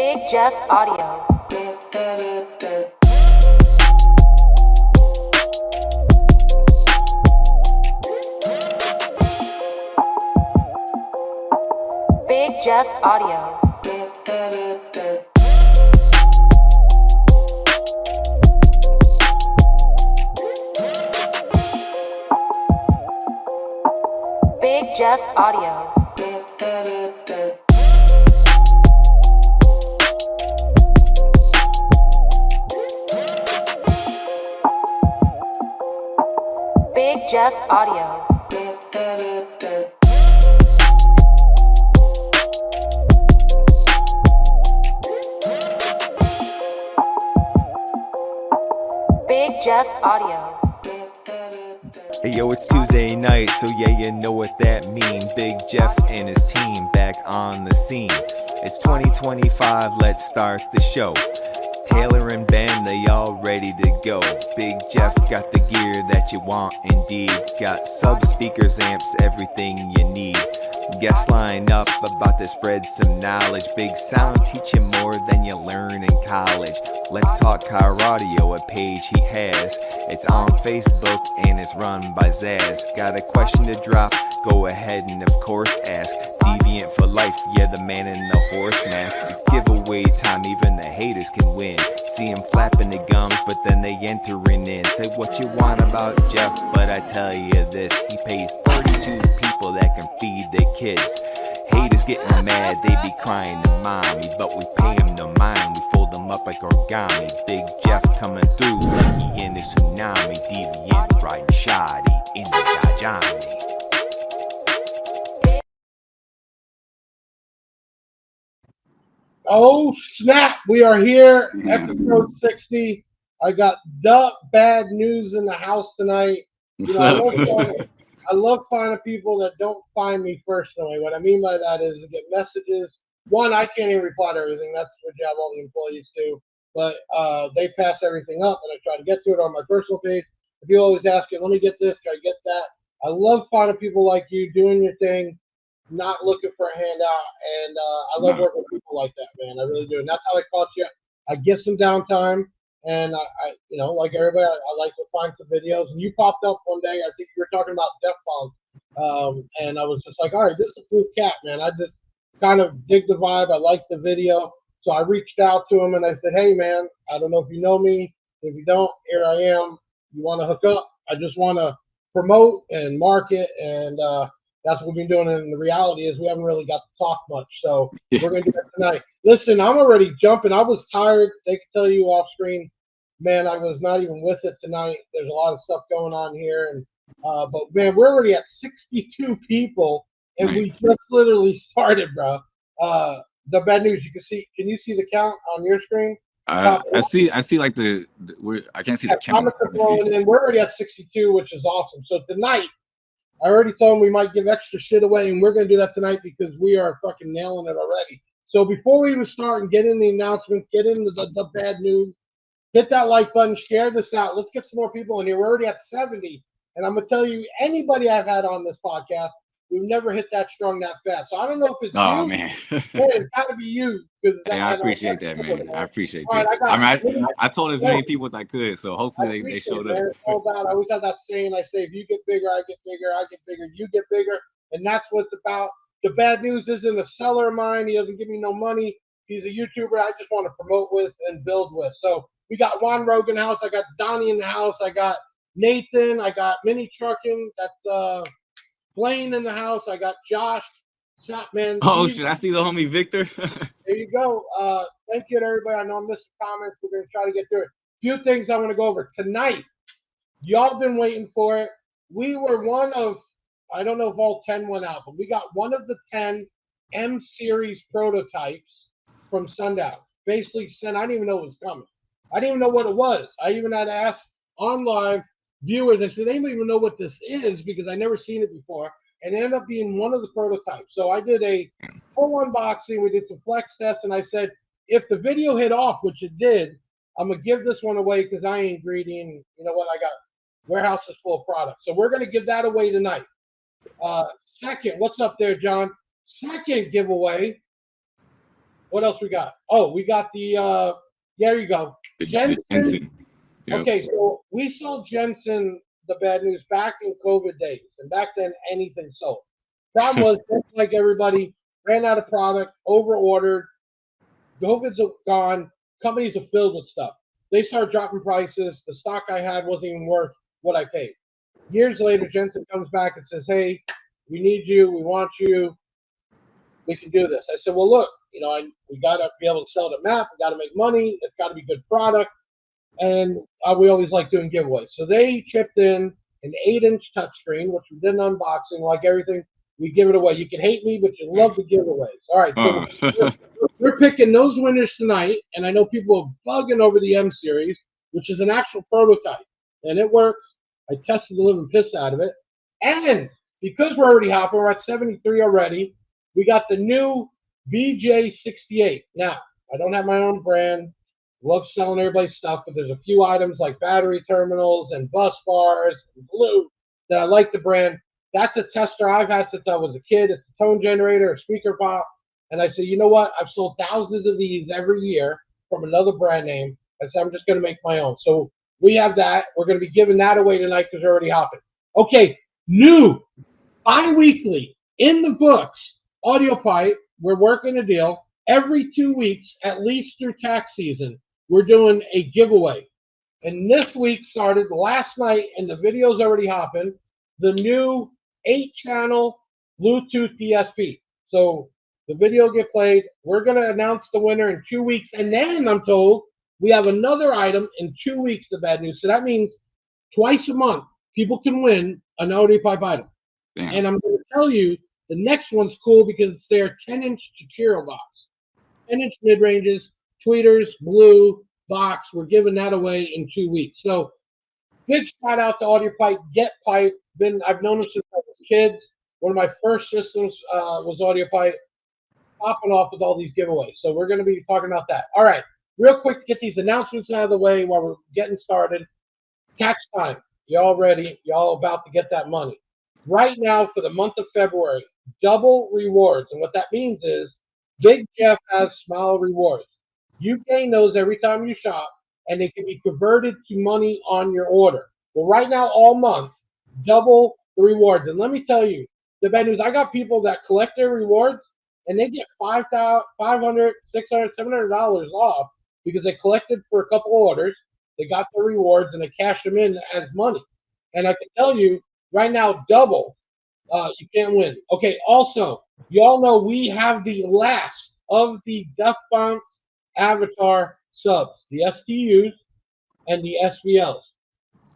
Big Jeff Audio. Big Jeff Audio. Big Jeff Audio. Big Jeff Audio. Big Jeff Audio. Hey yo, it's Tuesday night, so yeah, you know what that means. Big Jeff and his team back on the scene. It's 2025, let's start the show. Taylor and Ben, they all ready to go. Big Jeff got the gear that you want indeed. Got sub speakers, amps, everything you need. Guests line up about to spread some knowledge. Big sound teaching more than you learn in college. Let's talk car audio, a page he has. It's on Facebook and it's run by Zaz. Got a question to drop? Go ahead and of course ask. Deviant for life, yeah, the man in the horse mask. It's giveaway time, even the haters can win. See him flapping the gums, but then they entering in. Say what you want about Jeff, but I tell you this, he pays 32 people that can feed their kids. Haters getting mad, they be crying to mommy, but we pay him no mind, we fold them up like origami. Big Jeff coming through like he in a tsunami. Deviant riding shoddy in the Jajami. Oh snap, we are here, episode 60. I got DaBadNewz in the house tonight. What's You know, up? I love finding people that don't find me personally. What I mean by that is I get messages. One, I can't even reply to everything. That's what job all the employees do. But they pass everything up, and I try to get to it on my personal page. If you always asking, let me get this, can I get that? I love finding people like you doing your thing, not looking for a handout, and I love working with people like that, man. I really do, and that's how I caught you. I get some downtime, and I you know, like everybody, I like to find some videos. And you popped up one day. I think you were talking about Def Punk, and I was just like, all right, this is a cool cat, man. I just kind of dig the vibe. I like the video, so I reached out to him and I said, hey, man, I don't know if you know me. If you don't, here I am. You want to hook up? I just want to promote and market, and that's what we've been doing. And the reality is we haven't really got to talk much. So we're going to do that tonight. Listen, I'm already jumping. I was tired. They can tell you off screen, man, I was not even with it tonight. There's a lot of stuff going on here. And but, man, we're already at 62 people, and we just literally started, bro. DaBadNewz, you can see. Can you see the count on your screen? I see like I can't see the count. And we're already at 62, which is awesome. So tonight, I already told them we might give extra shit away, and we're going to do that tonight because we are fucking nailing it already. So before we even start and get in the announcements, get into the bad news, hit that like button, share this out. Let's get some more people in here. We're already at 70. And I'm going to tell you, anybody I've had on this podcast, we've never hit that strong that fast. So I don't know if it's you. Man. It's got to be you. Hey, I appreciate that, man. I appreciate that. Right, I told as many people as I could, so hopefully they showed up. I always have that saying. I say, if you get bigger, I get bigger. I get bigger, you get bigger. And that's what it's about. DaBadNewz isn't a seller of mine. He doesn't give me no money. He's a YouTuber I just want to promote with and build with. So we got Juan Rogan in the house. I got Donnie in the house. I got Nathan. I got Mini Trucking. That's Blaine in the house. I got Josh. Man. Oh, should I see the homie Victor? There you go. Thank you to everybody. I know I'm missing comments. We're going to try to get through it. Few things I want to go over tonight. Y'all been waiting for it. We were one of, I don't know if all 10 went out, but we got one of the 10 M-Series prototypes from Sundown. Basically sent, I didn't even know it was coming. I didn't even know what it was. I even had to ask on live viewers. I said, anybody even know what this is? Because I never seen it before. And it ended up being one of the prototypes. So I did a full unboxing. We did some flex tests, and I said, if the video hit off, which it did, I'm going to give this one away because I ain't greedy. And you know what? I got warehouses full of products. So we're going to give that away tonight. Second, what's up there, John? Second giveaway What else we got? Oh, we got the there you go. Jensen. Yep. Okay, so we sold Jensen the bad news back in COVID days, and back then anything sold. Problem was, just like everybody, ran out of product, over ordered. COVID's gone. Companies are filled with stuff. They start dropping prices. The stock I had wasn't even worth what I paid. Years later, Jensen comes back and says, "Hey, we need you. We want you. We can do this." I said, "Well, look, you know, we got to be able to sell the map. We got to make money. It's got to be good product." And we always like doing giveaways. So they chipped in an 8-inch touchscreen, which we did an unboxing. Like everything, we give it away. You can hate me, but you love the giveaways. All right, so we're picking those winners tonight. And I know people are bugging over the M-Series, which is an actual prototype. And it works. I tested the living piss out of it. And because we're already hopping, we're at 73 already. We got the new BJ68. Now, I don't have my own brand. Love selling everybody's stuff, but there's a few items like battery terminals and bus bars and glue that I like the brand. That's a tester I've had since I was a kid. It's a tone generator, a speaker pop. And I say, you know what? I've sold thousands of these every year from another brand name. I said, I'm just going to make my own. So we have that. We're going to be giving that away tonight because we're already hopping. Okay, new bi-weekly in the books audio pipe. We're working a deal every 2 weeks, at least through tax season. We're doing a giveaway. And this week started last night, and the video's already hopping, the new 8-channel Bluetooth DSP. So the video get played. We're going to announce the winner in 2 weeks. And then I'm told we have another item in 2 weeks, the bad news. So that means twice a month, people can win an audio pipe item. Damn. And I'm going to tell you, the next one's cool because it's their 10-inch Chikiro box. 10-inch mid-ranges, tweeters, blue box. We're giving that away in 2 weeks. So big shout out to Audio Pipe, Get Pipe. I've known them since I was kids. One of my first systems was Audio Pipe. Popping off with all these giveaways. So we're going to be talking about that. All right, real quick to get these announcements out of the way while we're getting started. Tax time. Y'all ready? Y'all about to get that money. Right now for the month of February, double rewards. And what that means is Big Jeff has Smile Rewards. You gain those every time you shop, and they can be converted to money on your order. Well, right now, all month, double the rewards. And let me tell you, the bad news, I got people that collect their rewards, and they get $500, $600, $700 off because they collected for a couple orders. They got their rewards, and they cash them in as money. And I can tell you, right now, double, you can't win. Okay, also, you all know we have the last of the Duff Bounce Avatar subs, the STUs and the SVLs.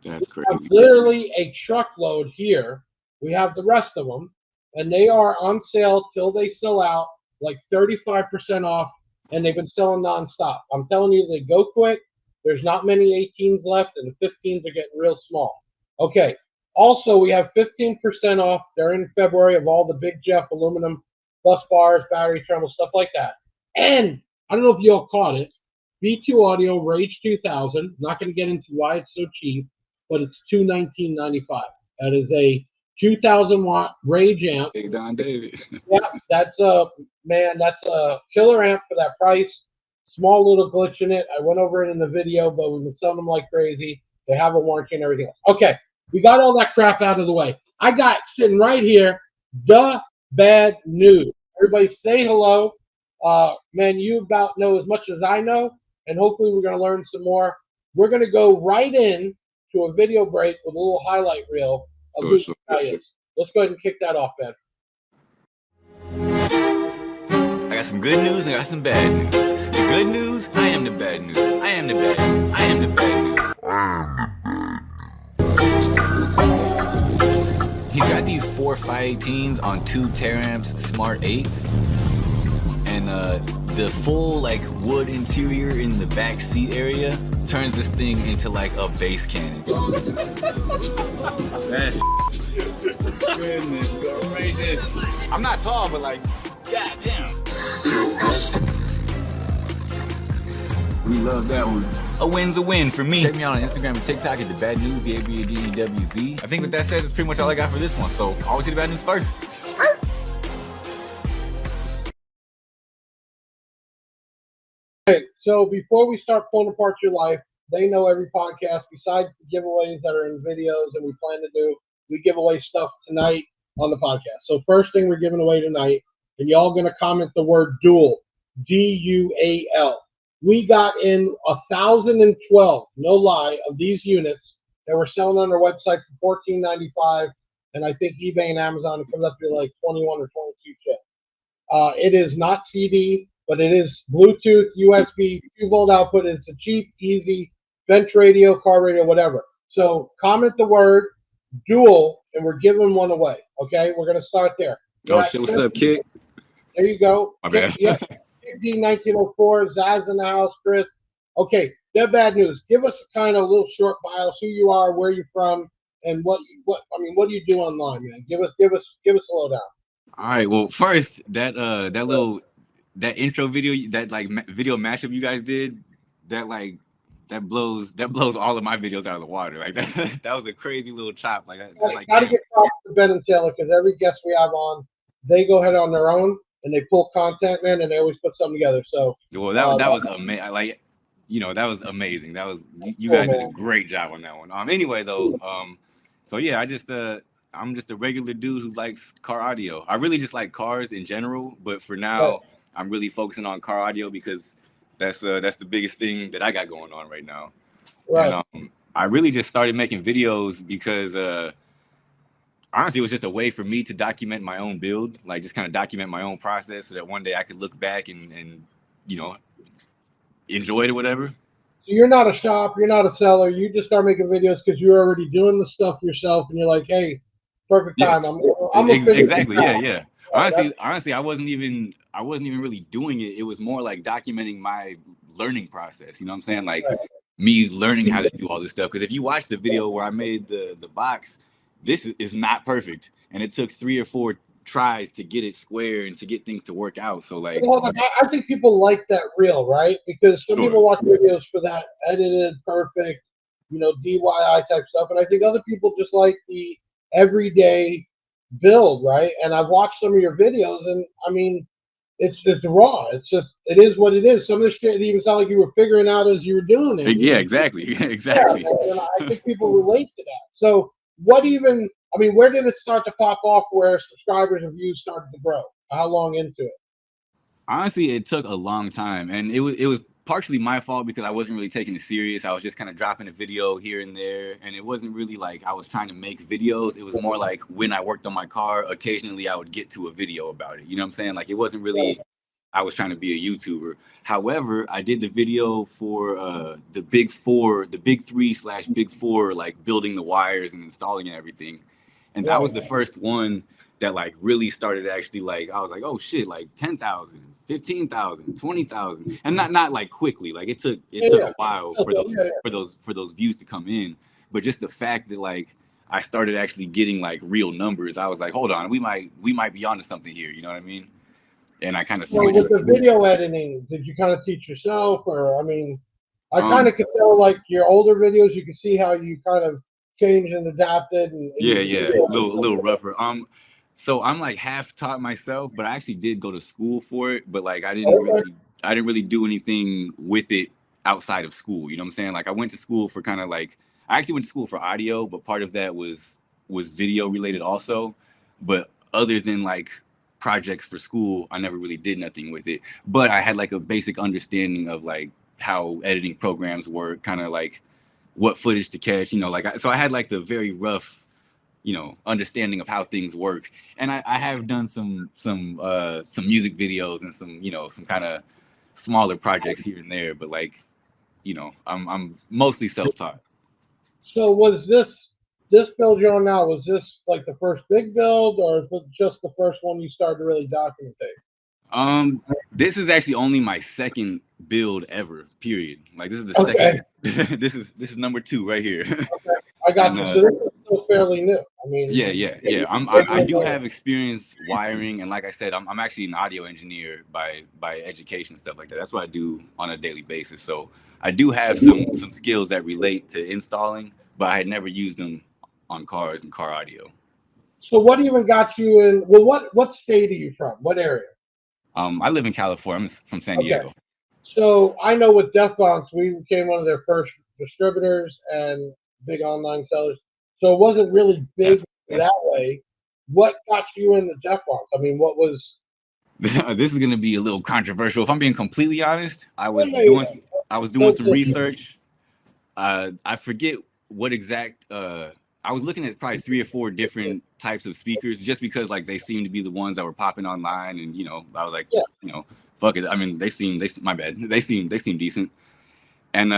That's crazy. We have literally a truckload here. We have the rest of them, and they are on sale till they sell out, like 35% off, and they've been selling nonstop. I'm telling you, they go quick. There's not many 18s left, and the 15s are getting real small. Okay. Also, we have 15% off during February of all the Big Jeff aluminum bus bars, battery terminals, stuff like that. And I don't know if you all caught it. B2 Audio Rage 2000. Not going to get into why it's so cheap, but it's $219.95. That is a 2,000-watt Rage amp. Big Don David. Yeah, that's a killer amp for that price. Small little glitch in it. I went over it in the video, but we've been selling them like crazy. They have a warranty and everything else. Okay, we got all that crap out of the way. I got sitting right here, DaBadNewz. Everybody say hello. Man, you about know as much as I know, and hopefully we're going to learn some more. We're going to go right in to a video break with a little highlight reel of who this guy is. Let's go ahead and kick that off, Ben. I got some good news and I got some bad news. The good news, I am the bad news. I am the bad news. I am the bad news. He's got these 4 518s on 2 Teramps Smart 8s. And the full like wood interior in the back seat area turns this thing into like a bass cannon. That's goodness gracious. I'm not tall, but like, goddamn. We love that one. A win's a win for me. Check me out on Instagram and TikTok at DaBadNewz, DaBadNewz. I think with that said, that's pretty much all I got for this one. So always see the bad news first. So before we start pulling apart your life, they know every podcast, besides the giveaways that are in videos and we plan to do, we give away stuff tonight on the podcast. So first thing we're giving away tonight, and y'all going to comment the word dual, D-U-A-L. We got in 1,012, no lie, of these units that we're selling on our website for $14.95, and I think eBay and Amazon, it comes up to like 21 or 22 chips. It is not CD, but it is Bluetooth, USB, 2-volt output. It's a cheap, easy bench radio, car radio, whatever. So comment the word dual, and we're giving one away. Okay, we're gonna start there. Oh shit! What's up, kid? There you go. My bad. Yeah, D 1904, Zaz in the house, Chris. Okay, DaBadNewz. Give us a kind of little short bios, who you are, where you're from, and what do you do online, man? Give us a lowdown. All right. Well, first that intro video, that like video mashup you guys did, that blows all of my videos out of the water. Like that was a crazy little chop. Like gotta get props to Ben and Taylor, because every guest we have on, they go ahead on their own and they pull content, man, and they always put something together. So that was amazing. Like, that was amazing. That was, you guys did a great job on that one. Anyway though, so yeah, I'm just a regular dude who likes car audio. I really just like cars in general, but for now, I'm really focusing on car audio because that's the biggest thing that I got going on right now. Right. And, I really just started making videos because honestly, it was just a way for me to document my own build, like just kind of document my own process so that one day I could look back and enjoy it or whatever. So you're not a shop, you're not a seller. You just start making videos because you're already doing the stuff yourself, and you're like, hey, perfect time. I'm exactly. Yeah. Honestly, I wasn't even really doing it. It was more like documenting my learning process. You know what I'm saying? Like me learning how to do all this stuff. Because if you watch the video where I made the box, this is not perfect, and it took 3 or 4 tries to get it square and to get things to work out. So like, I think people like that real, right? Because some people watch videos for that edited, perfect, DIY type stuff, and I think other people just like the everyday build, right? And I've watched some of your videos, and I mean, it's raw. It is what it is. Some of the shit even sound like you were figuring out as you were doing it. Yeah, exactly. Exactly. Yeah, and I think people relate to that. So where did it start to pop off where subscribers and views started to grow? How long into it? Honestly, it took a long time, and it was partially my fault because I wasn't really taking it serious. I was just kind of dropping a video here and there, and it wasn't really like I was trying to make videos. It was more like when I worked on my car, occasionally I would get to a video about it. You know what I'm saying? Like it wasn't really I was trying to be a YouTuber. However, I did the video for the big 3/big 4, like building the wires and installing and everything. And that was the first one that like really started actually, like I was like, oh shit, like 10,000, 15,000, 20,000, and not like quickly. Like it took a while for those views to come in. But just the fact that like I started actually getting like real numbers, I was like, hold on, we might be onto something here. You know what I mean? And I kind of switched. With the video editing, did you kind of teach yourself, or I kind of could tell like your older videos, you could see how you kind of changed and adapted. And a little rougher. So I'm like half taught myself, but I actually did go to school for it. But like I didn't really do anything with it outside of school. You know what I'm saying? Like I went to school for kind of like, I actually went to school for audio, but part of that was video related also. But other than like projects for school, I never really did nothing with it. But I had like a basic understanding of like how editing programs work, kind of like what footage to catch, so I had like the very rough, understanding of how things work. And I have done some music videos and some kind of smaller projects here and there, but like, I'm mostly self-taught. So was this build you're on now, was this like the first big build, or is it just the first one you started to really document? This is actually only my second build ever, period. Like this is the second. This is number 2 right here. Okay. I got you. So this is still fairly new. I mean, yeah. I do have experience wiring, and like I said, I'm actually an audio engineer by education and stuff like that. That's what I do on a daily basis. So I do have some skills that relate to installing, but I had never used them on cars and car audio. So what even got you in? Well, what state are you from? What area? I live in California. I'm from San Diego. So I know with DefBonks, we became one of their first distributors and big online sellers. So it wasn't really big that way. What got you into DefBonks? I mean, what was? This is gonna be a little controversial. If I'm being completely honest, I was Yeah. doing some research. I forget what exact. I was looking at probably 3 or 4 different types of speakers, just because like they seemed to be the ones that were popping online, and I was like, fuck it. I mean, they seem my bad. They seem decent. And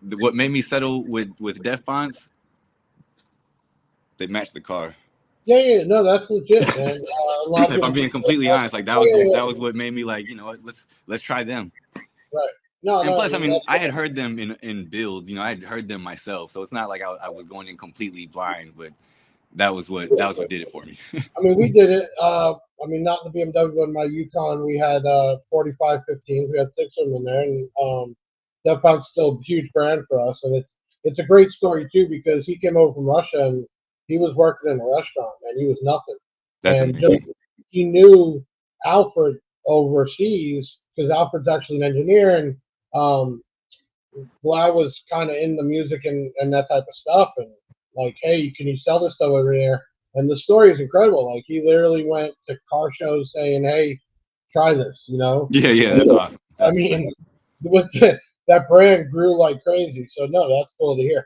what made me settle with DefBonks, they matched the car. Yeah, no, that's legit, man. If I'm being completely honest, like that was what made me like, let's try them. Right. No, and plus, I mean, I had heard them in builds. I had heard them myself, so it's not like I was going in completely blind. But that was what did it for me. I mean, we did it. I mean, not in the BMW, but in my Yukon, we had 4515s. We had 6 of them in there, and DefBonk's still a huge brand for us. And it's a great story too, because he came over from Russia and he was working in a restaurant and he was nothing. That's and amazing. Just he knew Alfred overseas, because Alfred's actually an engineer, and well, I was kind of in the music and that type of stuff, and like, hey, can you sell this stuff over there? And the story is incredible. Like, he literally went to car shows saying, hey, try this, Yeah, that's awesome. I mean, that brand grew like crazy. So no, that's cool to hear.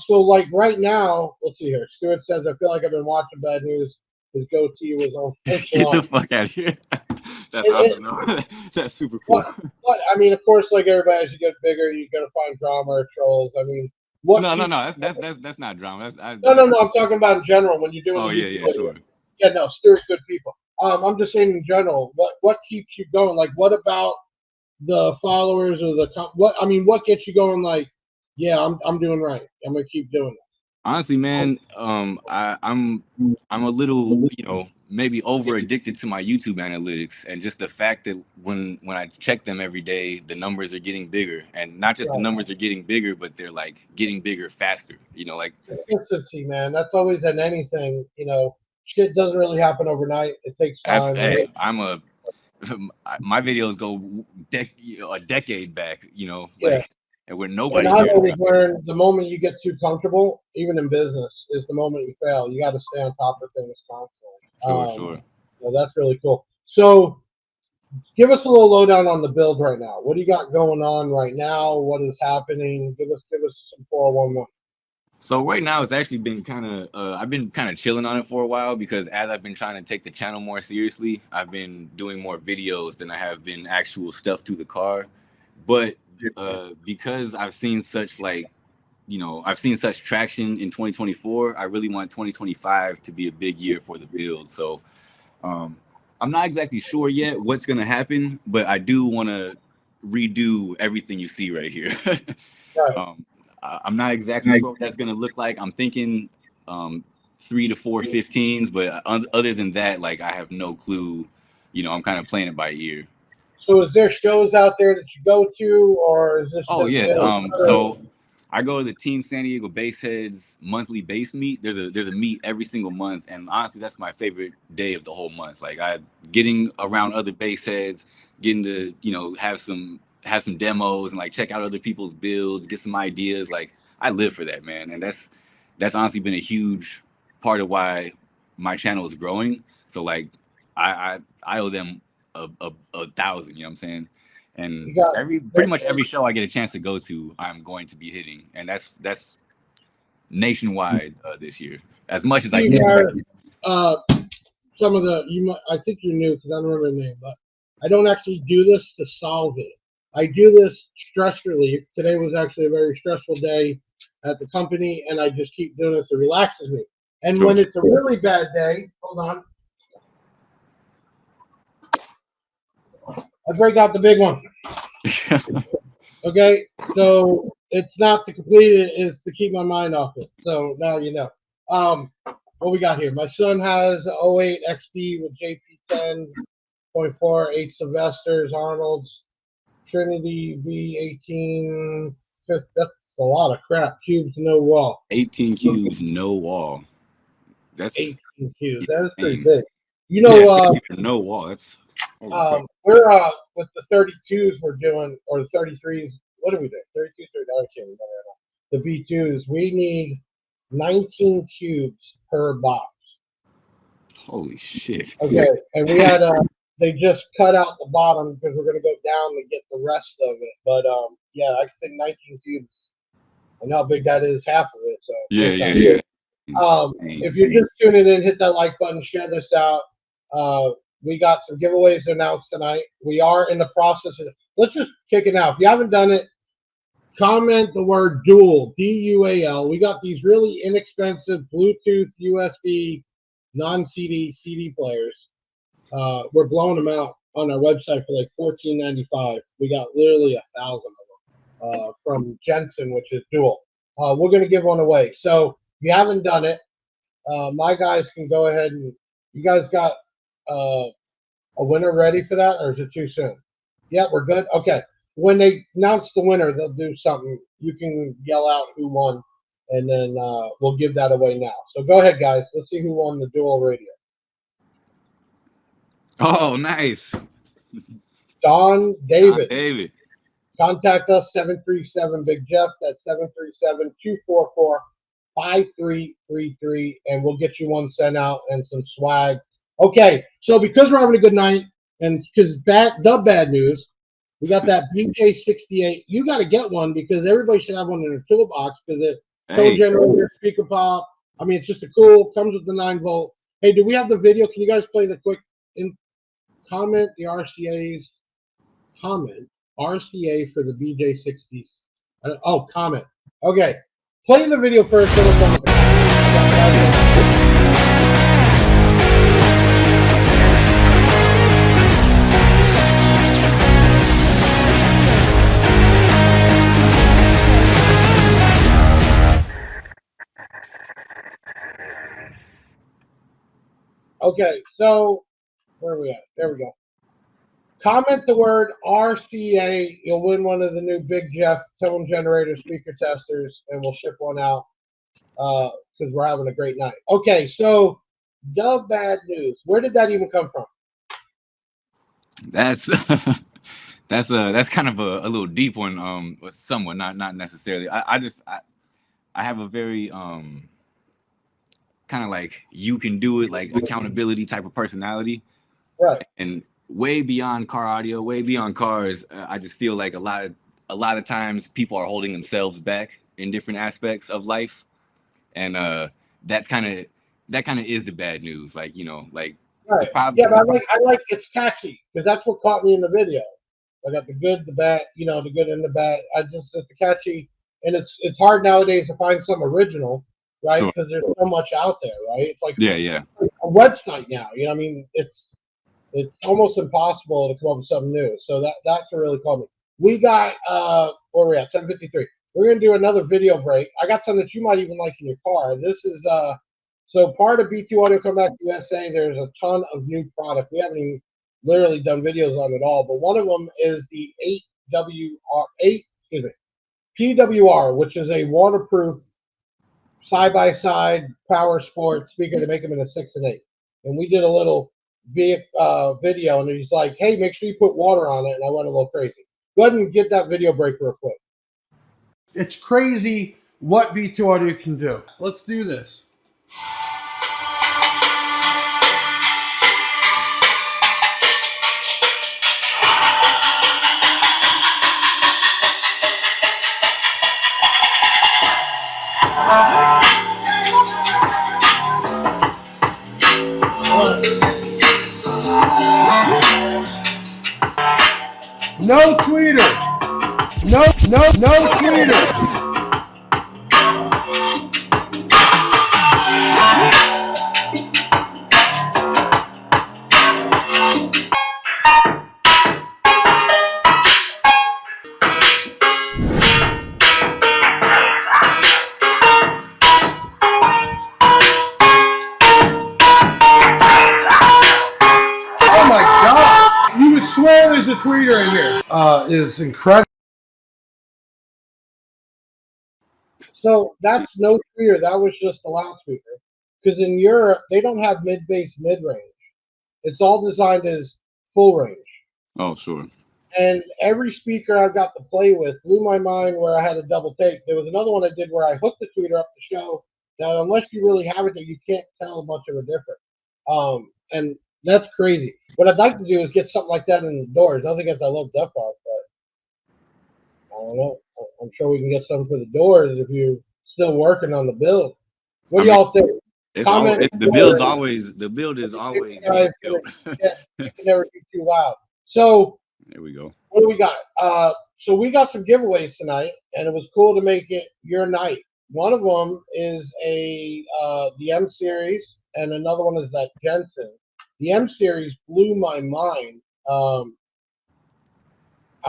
So like right now, let's see here. Stuart says, I feel like I've been watching Bad News. His goatee was on. Get the fuck out of here. That's awesome. That's super cool. But I mean, of course, like everybody, as you get bigger, you're gonna find drama or trolls. I mean, what? No. That's not drama. No. I'm talking about in general when you're doing. Oh yeah, sure. Yeah, no, Stuart's good people. I'm just saying in general, what keeps you going? Like, what about the followers or what gets you going? Like, yeah, I'm doing right. I'm gonna keep doing it. Honestly, man, I'm a little, maybe over addicted to my YouTube analytics, and just the fact that when I check them every day, the numbers are getting bigger, and not just the numbers are getting bigger, but they're like getting bigger faster. Like consistency, man. That's always in anything. Shit doesn't really happen overnight. It takes time. Hey, my videos go a decade back. And where nobody. And I've always learned the moment you get too comfortable, even in business, is the moment you fail. You got to stay on top of things constantly. Sure. So that's really cool. So, give us a little lowdown on the build right now. What do you got going on right now? What is happening? Give us some 411. So right now, it's actually been kind of I've been kind of chilling on it for a while, because as I've been trying to take the channel more seriously, I've been doing more videos than I have been actual stuff to the car. But because I've seen such traction in 2024, I really want 2025 to be a big year for the build. So I'm not exactly sure yet what's going to happen, but I do want to redo everything you see right here. Right. I'm not exactly sure what that's going to look like. I'm thinking 3 to 4 15s, but other than that, like, I have no clue. I'm kind of playing it by ear. So is there shows out there that you go to, or is this? Oh yeah. So I go to the Team San Diego Bassheads monthly bass meet. There's a meet every single month, and honestly, that's my favorite day of the whole month. Like, getting around other bassheads, getting to have some demos and like check out other people's builds, get some ideas. Like, I live for that, man, and that's honestly been a huge part of why my channel is growing. So like, I owe them a 1,000, you know what I'm saying? And pretty much every show I get a chance to go to, I'm going to be hitting, and that's nationwide this year, as much as I can. Some of I think you knew, because I don't remember the name, but I don't actually do this to solve it. I do this stress relief. Today was actually a very stressful day at the company, and I just keep doing it. It relaxes me. And when it's a really bad day, hold on, I break out the big one. Okay, so it's not to complete it, it's to keep my mind off it. So now you know. What we got here? My son has 08 XB with JP10.4, 8 Sylvesters, Arnold's, Trinity V18, fifth. That's a lot of crap. Cubes, no wall. 18 cubes, no wall. That's 18 cubes. That is pretty big. No wall. That's We're with the 32s we're doing, or the 33s. What do we do? 32s, 39, I can't remember right now. The B2s. We need 19 cubes per box. Holy shit. Okay, and we had they just cut out the bottom because we're gonna go down to get the rest of it. But yeah, I think 19 cubes. I know how big that is, half of it. So Yeah. if you're just tuning in, hit that like button, share this out. We got some giveaways to announce tonight. We are in the process of. Let's just kick it out. If you haven't done it, comment the word dual, DUAL. We got these really inexpensive Bluetooth, USB, non-CD CD players. We're blowing them out on our website for like $14.95. We got literally 1,000 of them from Jensen, which is dual. We're going to give one away. So if you haven't done it, my guys can go ahead and. You guys got a winner ready for that, or is it too soon? Yeah, we're good. Okay. When they announce the winner, they'll do something. You can yell out who won, and then we'll give that away now. So go ahead, guys. Let's see who won the dual radio. Oh, nice. Don David. David. Contact us, 737 Big Jeff. That's 737-244-5333, and we'll get you one sent out and some swag. Okay, so because we're having a good night, and because DaBadNewz, we got that BJ68. You got to get one because everybody should have one in their toolbox because it tone generator, speaker pop. I mean, it's just a cool. Comes with the 9-volt. Hey, do we have the video? Can you guys play the quick comment? The RCA's comment. RCA for the BJ60s. Oh, comment. Okay. Play the video first. Then we'll come with the Okay, so where are we at? There we go. Comment the word RCA. You'll win one of the new Big Jeff tone generator speaker testers, and we'll ship one out because we're having a great night. Okay, so DaBadNewz. Where did that even come from? That's that's kind of a little deep one. Somewhat, not necessarily. I have a very kind of like you can do it, like accountability type of personality, right? And way beyond car audio, way beyond cars. I just feel like a lot of times people are holding themselves back in different aspects of life, and that kind of is the bad news. Like, you know, like right. Yeah, but I like it's catchy because that's what caught me in the video. I got the good, the bad, you know, the good and the bad. It's catchy, and it's hard nowadays to find some original, right? Because there's so much out there, right? It's like yeah, a website now. You know, I mean, it's almost impossible to come up with something new. So that can really call me. We got where are we at? 7:53. We're gonna do another video break. I got something that you might even like in your car. This is so part of B2 Audio Comeback USA. There's a ton of new product. We haven't even literally done videos on it all, but one of them is the PWR, which is a waterproof side-by-side power sport speaker. They make them in a 6 and 8, and we did a little video, and he's like, hey, make sure you put water on it, and I went a little crazy. Go ahead and get that video break real quick. It's crazy what B2 Audio can do. Let's do this. No tweeter. No tweeter. Oh my God. You would swear there's a tweeter in here. Is incredible. So that's no tweeter. That was just the loudspeaker. Because in Europe, they don't have mid-bass, mid-range. It's all designed as full range. Oh, sure. And every speaker I've got to play with blew my mind where I had a double take. There was another one I did where I hooked the tweeter up to show that unless you really have it, that you can't tell much of a difference. And that's crazy. What I'd like to do is get something like that in the doors. Nothing against I love Duck Off, but I don't know. I'm sure we can get some for the doors if you're still working on the build. What do y'all think? The build is always guys, it can never be too loud. So there we go. what do we got? So we got some giveaways tonight, and it was cool to make it your night. One of them is the M-Series, and another one is that Jensen. The M-Series blew my mind. I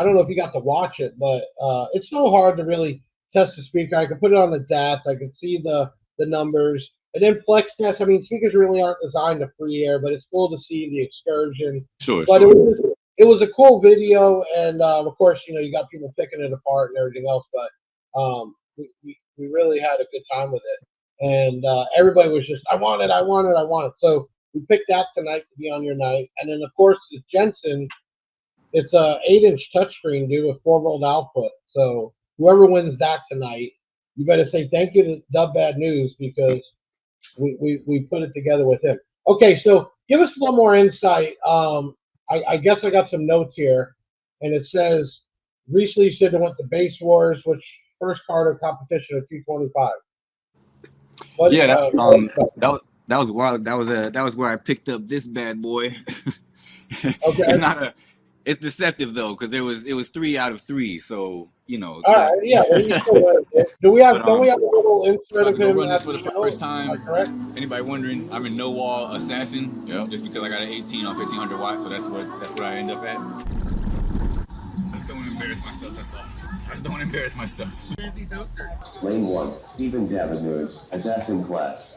don't know if you got to watch it, but it's so hard to really test the speaker. I could put it on the DATs. I could see the numbers. And then flex test. I mean, speakers really aren't designed to free air, but it's cool to see the excursion. Sure, but sure. It was a cool video, and of course, you know, you got people picking it apart and everything else. But we really had a good time with it, and everybody was just, I want it, I want it, I want it. So we picked that tonight to be on your night, and then of course the Jensen. It's a 8-inch touchscreen, dude, with 4-volt output. So whoever wins that tonight, you better say thank you to DaBadNewz because we put it together with him. Okay, so give us a little more insight. I guess I got some notes here, and it says recently you said it went to Bass Wars, which first card of competition at 225. What, yeah, that was wild. That was where I picked up this bad boy. Okay. It's deceptive though, because it was 3 out of 3. So you know. All right, yeah. Don't we have a little insert of him run this for the first time? Correct. Anybody wondering? I'm a no wall assassin. Yeah. Just because I got an 18 on 1500 watts, so that's what I end up at. I just don't want to embarrass myself. That's all. I just don't want to embarrass myself. Fancy toaster. Lane 1, DaBadNewz, Assassin Class.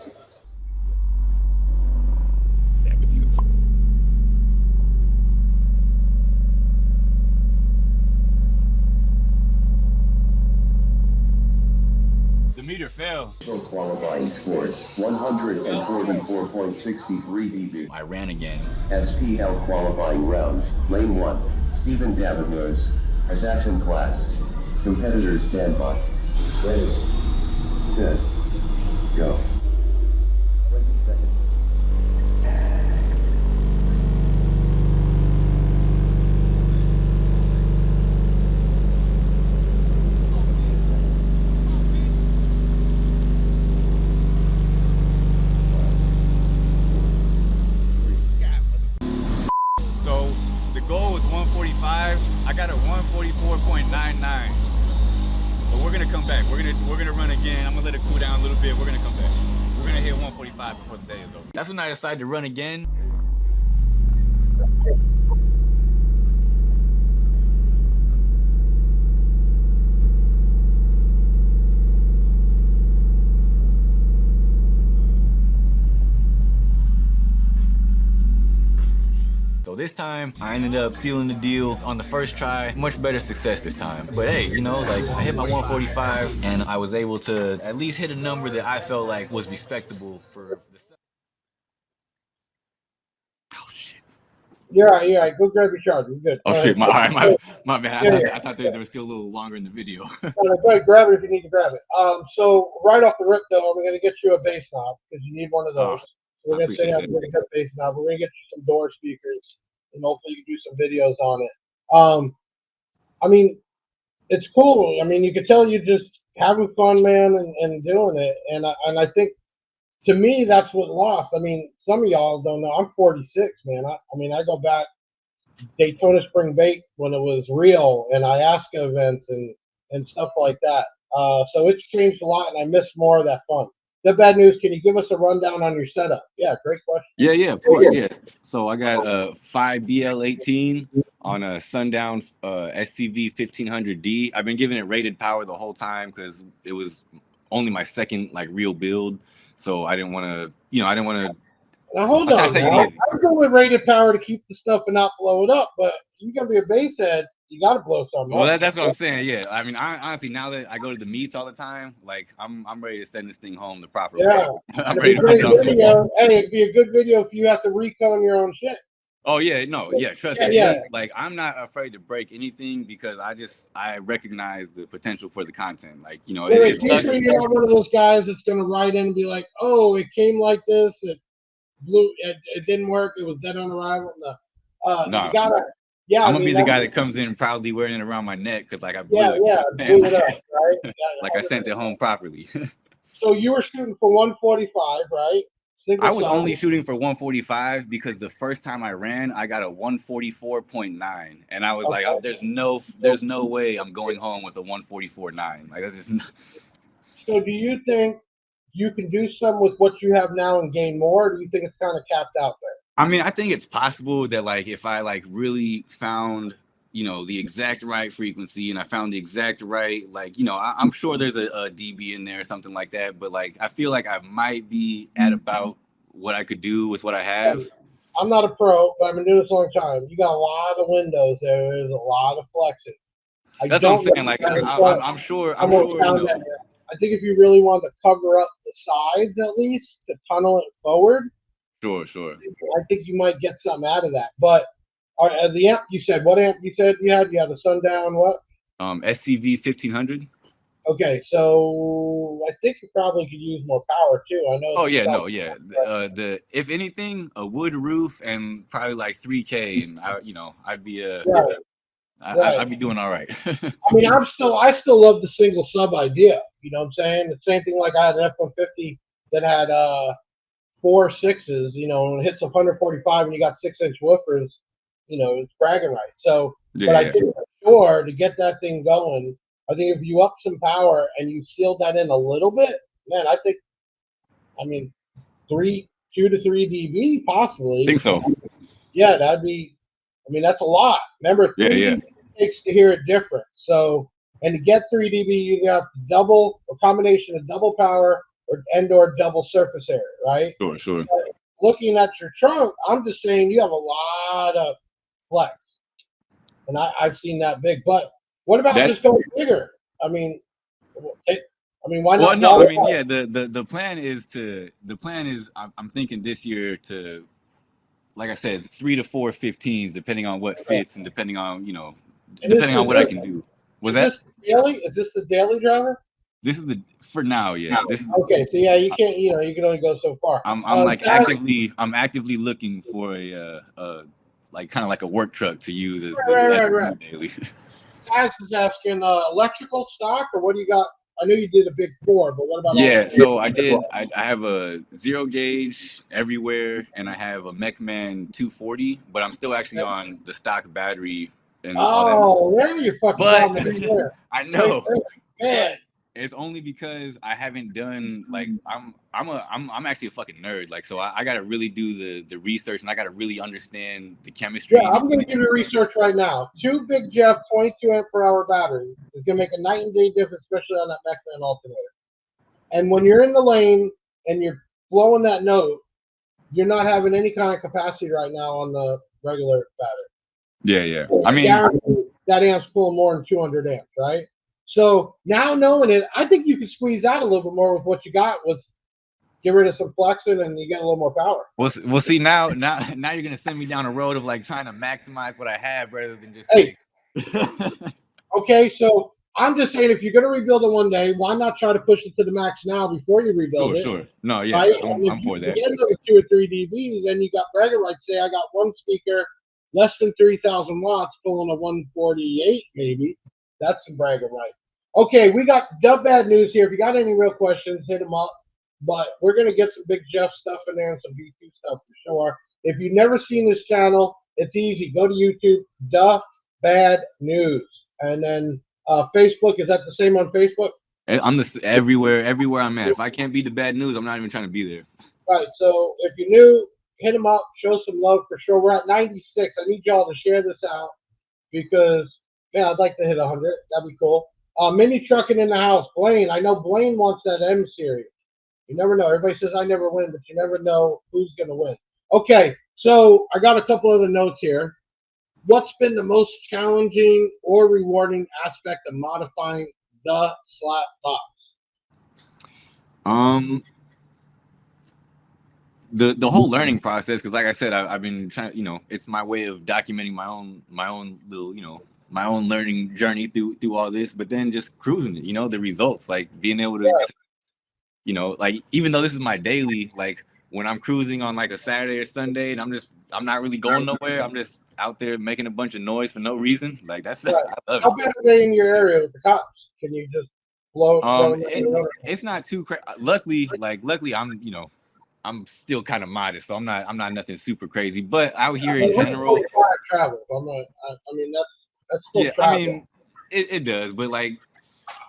The meter fell. Qualifying scores 144.63 dB. I ran again. SPL qualifying rounds. Lane 1, DaBadNewz, Assassin Class. Competitors stand by. Ready, set, go. 20 seconds. So the goal was 145. I got a 144.99. But we're gonna come back. We're gonna run again. I'm gonna let it cool down a little bit. We're gonna come back. We're gonna hit 145 before the day is over. That's when I decided to run again. So this time, I ended up sealing the deal on the first try. Much better success this time. But hey, you know, like I hit my 145 and I was able to at least hit a number that I felt like was respectable for the... Oh shit. You're right. Go grab your charger. You're good. Oh shit, my bad. I thought there was still a little longer in the video. Go ahead, grab it if you need to grab it. So right off the rip though, we're gonna get you a bass knob because you need one of those. We're gonna say we're gonna get a bass knob. We're gonna get you some door speakers, and hopefully you can do some videos on it. I mean, it's cool. I mean, you can tell you're just having fun, man, and doing it. And I think to me that's what lost. I mean, some of y'all don't know. I'm 46, man. I mean, I go back Daytona Spring Bake when it was real, and Ayahuasca events and stuff like that. So it's changed a lot, and I miss more of that fun. DaBadNewz, can you give us a rundown on your setup? Yeah, great question. Yeah, of course, yeah. So I got a 5BL18 on a Sundown SCV 1500D. I've been giving it rated power the whole time because it was only my second like real build. So I didn't want to, Now hold on. I'm going with rated power to keep the stuff and not blow it up, but you're gonna be a bass head. You got to blow something. Well, that's what I'm saying. Yeah, I mean, honestly, now that I go to the meets all the time, like I'm ready to send this thing home the proper way. I'm ready to put it on. Hey, it'd be a good video if you have to recon your own shit. Oh yeah, no, yeah. Trust me. Yeah. Like I'm not afraid to break anything because I recognize the potential for the content. Like you know, Wait, it you sucks. sure you're not one of those guys that's gonna write in and be like, "Oh, it came like this. It blew. It didn't work. It was dead on arrival." No. You No, gotta. Yeah, I'm I gonna be mean the that's guy that comes in proudly wearing it around my neck because like I yeah, blew it. yeah, Man, blew it up, right? Yeah, like I sent it home properly. so you were shooting for 145, right? I Single was side. only shooting for 145 because the first time I ran, I got a 144.9, and I was like, Okay. there's no way I'm going home with a 144.9. Like that's just. So do you think you can do some with what you have now and gain more? Or do you think it's kind of capped out there? I mean, I think it's possible that like if I like really found, you know, the exact right frequency and I found the exact right, like, you know, I'm sure there's a dB in there or something like that, but like I feel like I might be at about what I could do with what I have. I'm not a pro, but I've been doing this a long time. You got a lot of windows there. There's a lot of flexes. I That's what I'm don't know saying. Like if I'm sure, you found know. that. I think if you really want to cover up the sides at least to tunnel it forward, Sure. I think you might get something out of that. But the amp you said, what amp you said you had? You had a Sundown what? SCV 1500. Okay, so I think you probably could use more power too. I know. Oh yeah, no, yeah. The if anything, a wood roof and probably like 3K, and I'd be Right, right. I'd be doing all right. I mean, I still love the single sub idea. You know what I'm saying? The same thing like I had an F-150 that had 4 6s. You know, when it hits 145 and you got 6-inch woofers, you know, it's bragging rights. So, but I Yeah. think for sure to get that thing going, I think if you up some power and you seal that in a little bit, man, I mean, 2 to 3 dB possibly. Think so. Yeah, that'd be. I mean, that's a lot. Remember, 3 Yeah. dB takes to hear it different. So, and to get 3 dB, you have to double a combination of double power or double surface area, right? Sure. But looking at your trunk, I'm just saying you have a lot of flex, and I've seen that big. But what about That just going bigger? I mean, why well, not? no, I mean, yeah. The plan is I'm thinking this year to, like I said, 3 to 4 15s, depending on what fits and depending on depending on what I can do. Was that? This daily? Is this the daily driver? This is for now, yeah. This is Okay, so yeah, you can't. You can only go so far. I'm like actively looking for a like kind of like a work truck to use as Right. daily. Taz is asking, electrical stock, or what do you got? I know you did a big 4, but what about? Yeah, so I have a 0 gauge everywhere, and I have a Mechman 240, but I'm still actually on the stock battery and all Oh, there you fucking that. problem. But I know, Man. it's only because I haven't done like I'm actually a fucking nerd. Like, so I gotta really do the research, and I gotta really understand the chemistry. Yeah, I'm gonna give you research right now. 2 Big Jeff 22 amp per hour batteries is gonna make a night and day difference, especially on that Mechman alternator. And when you're in the lane and you're blowing that note, you're not having any kind of capacity right now on the regular battery. Yeah. I mean, that amp's pulling more than 200 amps, right? So now knowing it, I think you could squeeze out a little bit more with what you got. With get rid of some flexing and you get a little more power. We'll see. Now you're gonna send me down a road of like trying to maximize what I have rather than just. Hey, like... Okay, so I'm just saying, if you're gonna rebuild it one day, why not try to push it to the max now before you rebuild it? Sure. No, yeah, right? I'm for that. If you get another 2 or 3 dB, then you got bragging rights. Say I got one speaker, less than 3,000 watts, pulling a 148 maybe. That's some bragging right. Okay, we got DaBadNewz here. If you got any real questions, hit them up. But we're gonna get some Big Jeff stuff in there and some B2 stuff for sure. If you've never seen this channel, it's easy. Go to YouTube, DaBadNewz, and then Facebook. Is that the same on Facebook? I'm everywhere I'm at. If I can't be DaBadNewz, I'm not even trying to be there. Right. So if you're new, hit them up. Show some love for sure. We're at 96. I need y'all to share this out because, man, I'd like to hit 100. That'd be cool. Mini trucking in the house. Blaine. I know Blaine wants that M-Series. You never know. Everybody says I never win, but you never know who's going to win. Okay. So I got a couple other notes here. What's been the most challenging or rewarding aspect of modifying the slap box? the whole learning process, because like I said, I've been trying, it's my way of documenting my own little, my own learning journey through all this, but then just cruising it, the results, like being able to, like, even though this is my daily, like when I'm cruising on like a Saturday or Sunday and I'm not really going nowhere, I'm just out there making a bunch of noise for no reason. Like that's, Right. I love How it. bad are they in your area with the cops? Can you just blow It's not too crazy. Luckily, I'm still kind of modest, so I'm not nothing super crazy. But out here in general, travel. I mean that's still travel. I mean it does, but like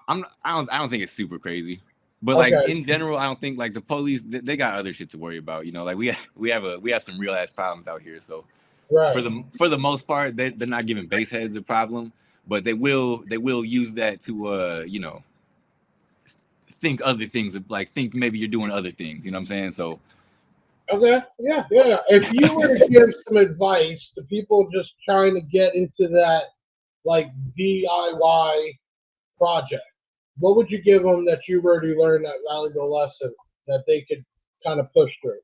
I don't think it's super crazy. But like in general, I don't think like the police they got other shit to worry about. Like we have some real ass problems out here. So for the most part, they're not giving bass heads a problem, but they will use that to think other things, like think maybe you're doing other things. You know what I'm saying? So. Yeah. If you were to give some advice to people just trying to get into that like DIY project, what would you give them that you've already learned that valuable lesson that they could kind of push through?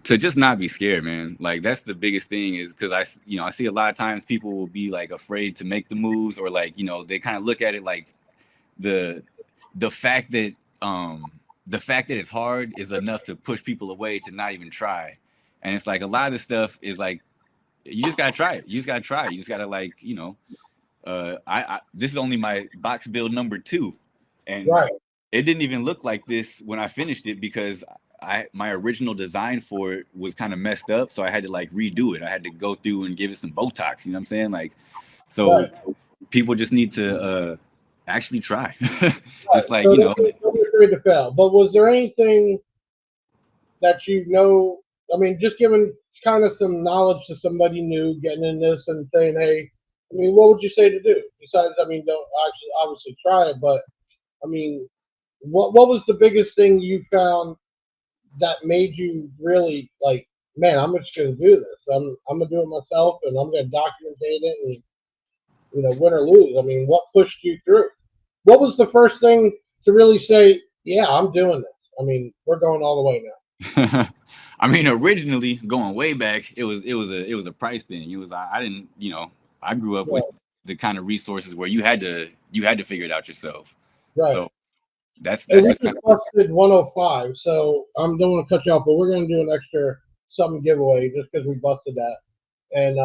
To just not be scared, man. Like that's the biggest thing, is because I see a lot of times people will be like afraid to make the moves, or like they kind of look at it like the fact that it's hard is enough to push people away to not even try. And it's like a lot of this stuff is like you just gotta try it. You just gotta try it. You just gotta like this is only my box build number 2, and it didn't even look like this when I finished it, because my original design for it was kind of messed up, so I had to like redo it. I had to go through and give it some Botox. You know what I'm saying? Like, so people just need to actually try. Just like don't be afraid to fail. But was there anything that I mean, just giving kind of some knowledge to somebody new getting in this and saying, hey, I mean, what would you say to do? Besides, I mean, don't actually obviously try it, but I mean, what was the biggest thing you found that made you really like, man, I'm just gonna do this. I'm gonna do it myself, and I'm gonna document it, and win or lose. I mean, what pushed you through? What was the first thing to really say, yeah, I'm doing this? I mean, we're going all the way now. I mean, originally going way back, it was a price thing. It was I didn't I grew up with the kind of resources where you had to figure it out yourself. Right. So that's just kind of busted 105. So I don't want to cut you off, but we're gonna do an extra something giveaway just because we busted that, and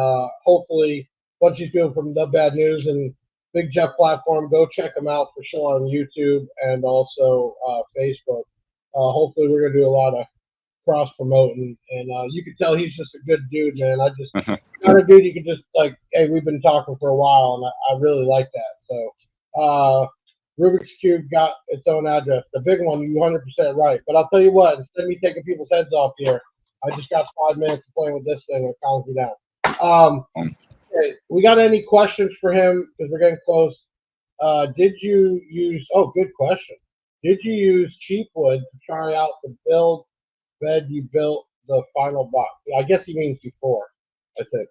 hopefully once he's doing from DaBadNewz and Big Jeff platform, go check him out for sure on YouTube and also Facebook. Hopefully we're gonna do a lot of cross promoting, and you can tell he's just a good dude, man. I just not a dude you can just like, hey, we've been talking for a while, and I really like that. So Rubik's Cube got its own address. The big one, you 100% right. But I'll tell you what, instead of me taking people's heads off here, I just got 5 minutes of playing with this thing and it calms me down. Okay, we got any questions for him? Because we're getting close. Did you use, good question. Did you use cheap wood to try out the bed you built the final box? I guess he means before, I think.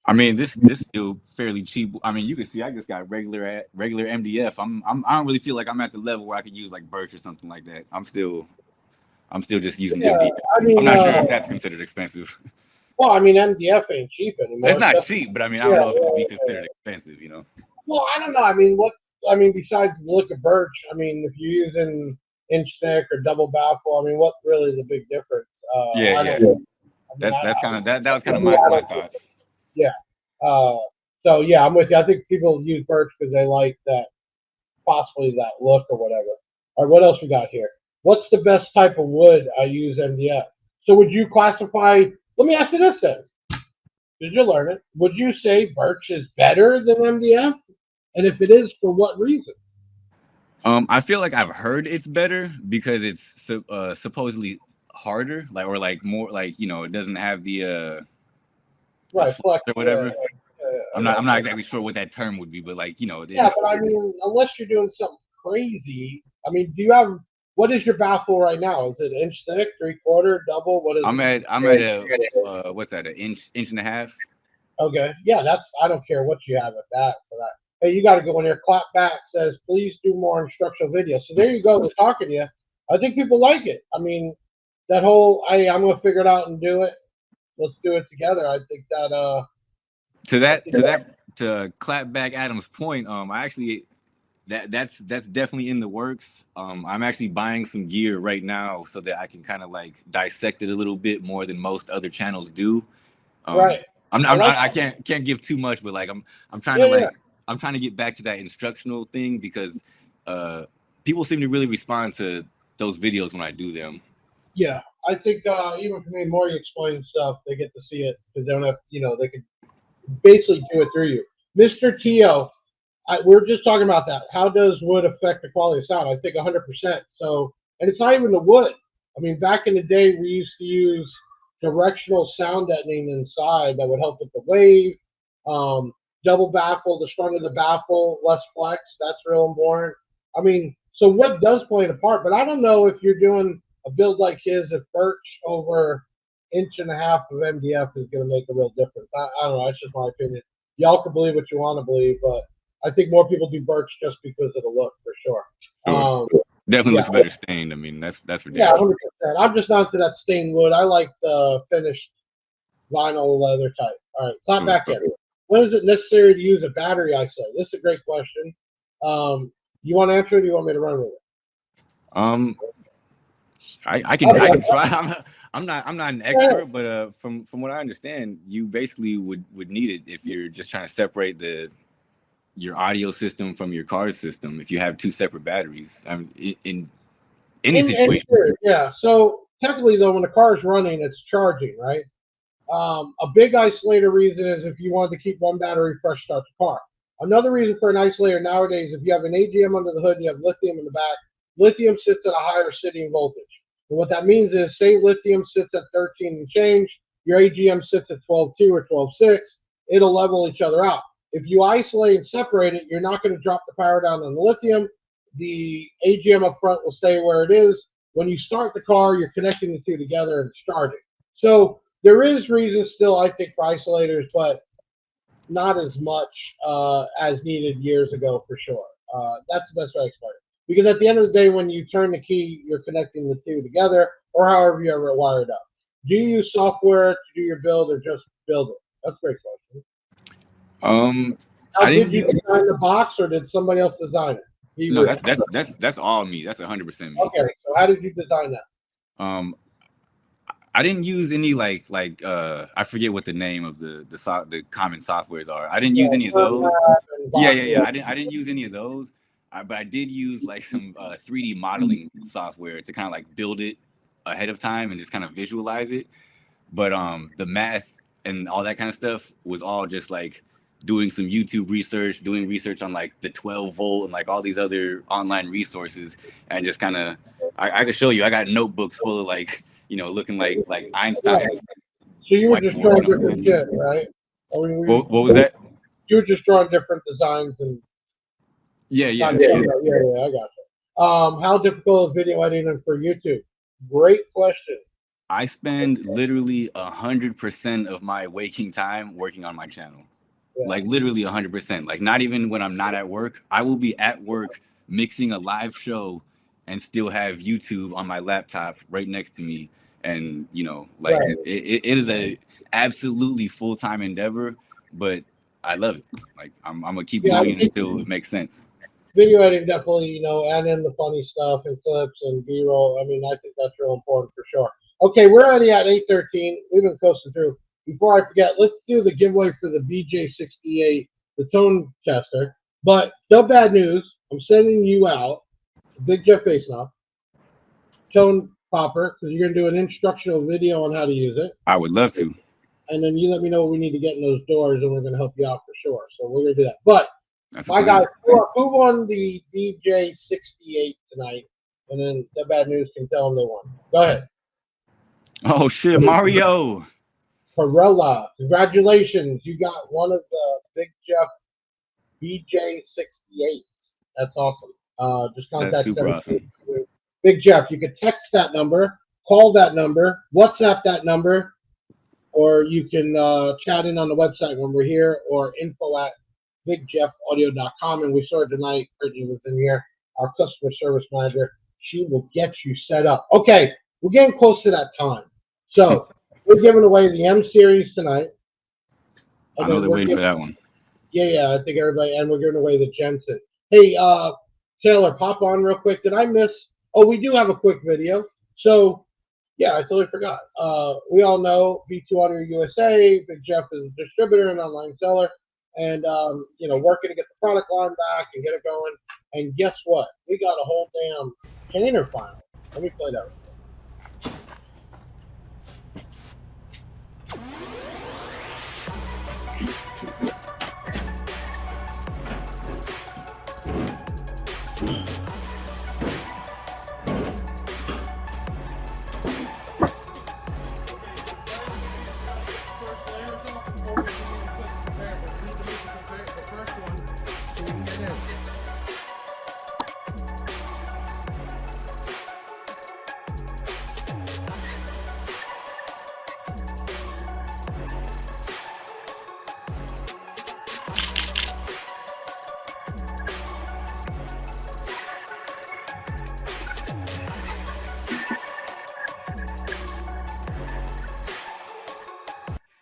I mean, this still fairly cheap. I mean, you can see I just got regular MDF. I don't really feel like I'm at the level where I could use like birch or something like that. I'm still just using MDF. I mean, I'm not sure if that's considered expensive. Well, I mean, MDF ain't cheap anymore. It's not cheap, but I mean, I don't know if it would be considered expensive, Well, I don't know. I mean, besides the look of birch, I mean, if you're using inch thick or double baffle, I mean, what really is the big difference? That's kind of that was kind of my thoughts. Yeah. So yeah, I'm with you. I think people use birch because they like that, possibly that look or whatever. All right, what else we got here? What's the best type of wood I use MDF? So would you classify? Let me ask you this then. Did you learn it? Would you say birch is better than MDF? And if it is, for what reason? I feel like I've heard it's better because it's supposedly harder, or more it doesn't have the flex or whatever. I'm not exactly sure what that term would be, but but I mean, unless you're doing something crazy, I mean, what is your baffle right now? Is it inch thick, 3/4, double? What is I'm it? I'm at a what's that, an inch and a half? Okay, yeah, I don't care what you have at that for that. Hey, you got to go in there. Clap back says, please do more instructional videos. So there you go. We're talking to you. I think people like it. I mean, that whole I'm gonna figure it out and do it. Let's do it together. I think that to clap back Adam's point, I actually that's definitely in the works. I'm actually buying some gear right now so that I can kind of like dissect it a little bit more than most other channels do. Right. I can't give too much, but like I'm trying to I'm trying to get back to that instructional thing because people seem to really respond to those videos when I do them. Yeah, I think even for me, more you explain stuff, they get to see it because they don't have, they can basically do it through you. Mr. Tio, we're just talking about that. How does wood affect the quality of sound? I think 100%. So, and it's not even the wood. I mean, back in the day, we used to use directional sound deadening inside that would help with the wave. Double baffle, the stronger the baffle, less flex. That's real important. I mean, so wood does play a part, but I don't know if you're doing a build like his, if birch over 1.5 inches of MDF is going to make a real difference. I don't know. That's just my opinion. Y'all can believe what you want to believe, but I think more people do birch just because of the look, for sure. Definitely looks better stained. I mean, that's for damn yeah, 100%. sure. I'm just not to that stained wood. I like the finished vinyl leather type. All right, clap back in. When is it necessary to use a battery isolate? This is a great question. You want to answer it, or do you want me to run with it? I can try. I'm not an expert, but from what I understand, you basically would need it if you're just trying to separate your audio system from your car system. If you have two separate batteries, in any situation. Yeah. So technically, though, when the car is running, it's charging, right? A big isolator reason is if you want to keep one battery fresh, start the car. Another reason for an isolator nowadays, if you have an AGM under the hood and you have lithium in the back, lithium sits at a higher sitting voltage. And what that means is, say lithium sits at 13 and change, your AGM sits at 12.2 or 12.6, it'll level each other out. If you isolate and separate it, you're not going to drop the power down on the lithium. The AGM up front will stay where it is. When you start the car, you're connecting the two together and it's charging. So there is reason still, I think, for isolators, but not as much as needed years ago, for sure. That's the best way to explain it. Because at the end of the day, when you turn the key, you're connecting the two together, or however you ever wire it up. Do you use software to do your build, or just build it? That's a great question. Did you design the box, or did somebody else design it? No, that's all me. That's 100% me. Okay, so how did you design that? I didn't use any like I forget what the name of the common softwares are. I didn't use any of those. Yeah. I didn't use any of those. But I did use like some 3D modeling software to kind of like build it ahead of time and just kind of visualize it. But the math and all that kind of stuff was all just like doing some YouTube research, doing research on like the 12 volt and like all these other online resources, and just kind of I could show you. I got notebooks full of like, looking like Einstein. So you were just drawing different shit, right? What was that? You were just drawing different designs and. Yeah, I got you. How difficult is video editing for YouTube? Great question. I spend literally 100% of my waking time working on my channel. Yeah. Like literally 100%. Like not even when I'm not at work. I will be at work mixing a live show and still have YouTube on my laptop right next to me. And it is a absolutely full-time endeavor, but I love it. Like I'm gonna keep doing it until it makes sense. Video editing definitely, add in the funny stuff and clips and B-roll. I mean, I think that's real important for sure. Okay, we're already at 8:13. We've been coasting through. Before I forget, let's do the giveaway for the BJ68, the tone tester. But DaBadNewz, I'm sending you out Big Jeff Bass Knob, tone popper, because you're going to do an instructional video on how to use it. I would love to. And then you let me know what we need to get in those doors, and we're going to help you out for sure. So we're going to do that. But my guys, who won the BJ68 tonight? And then DaBadNewz can tell them they won. Go ahead. Oh, shit, Mario. Perella. Congratulations. You got one of the Big Jeff BJ68s. That's awesome. Just contact That's super awesome. Big Jeff. You could text that number, call that number, WhatsApp that number, or you can chat in on the website when we're here, or info@bigjeffaudio.com. And we saw tonight, Brittany was in here, our customer service manager. She will get you set up. Okay, we're getting close to that time. So we're giving away the M-Series tonight. I know they're waiting for that one. Yeah, I think everybody, and we're giving away the Jensen. Hey, Taylor, pop on real quick. Did I miss? Oh, we do have a quick video. So, yeah, I totally forgot. We all know B2 Audio USA. Big Jeff is a distributor and online seller, and you know, working to get the product line back and get it going. And guess what? We got a whole damn painter file. Let me play that.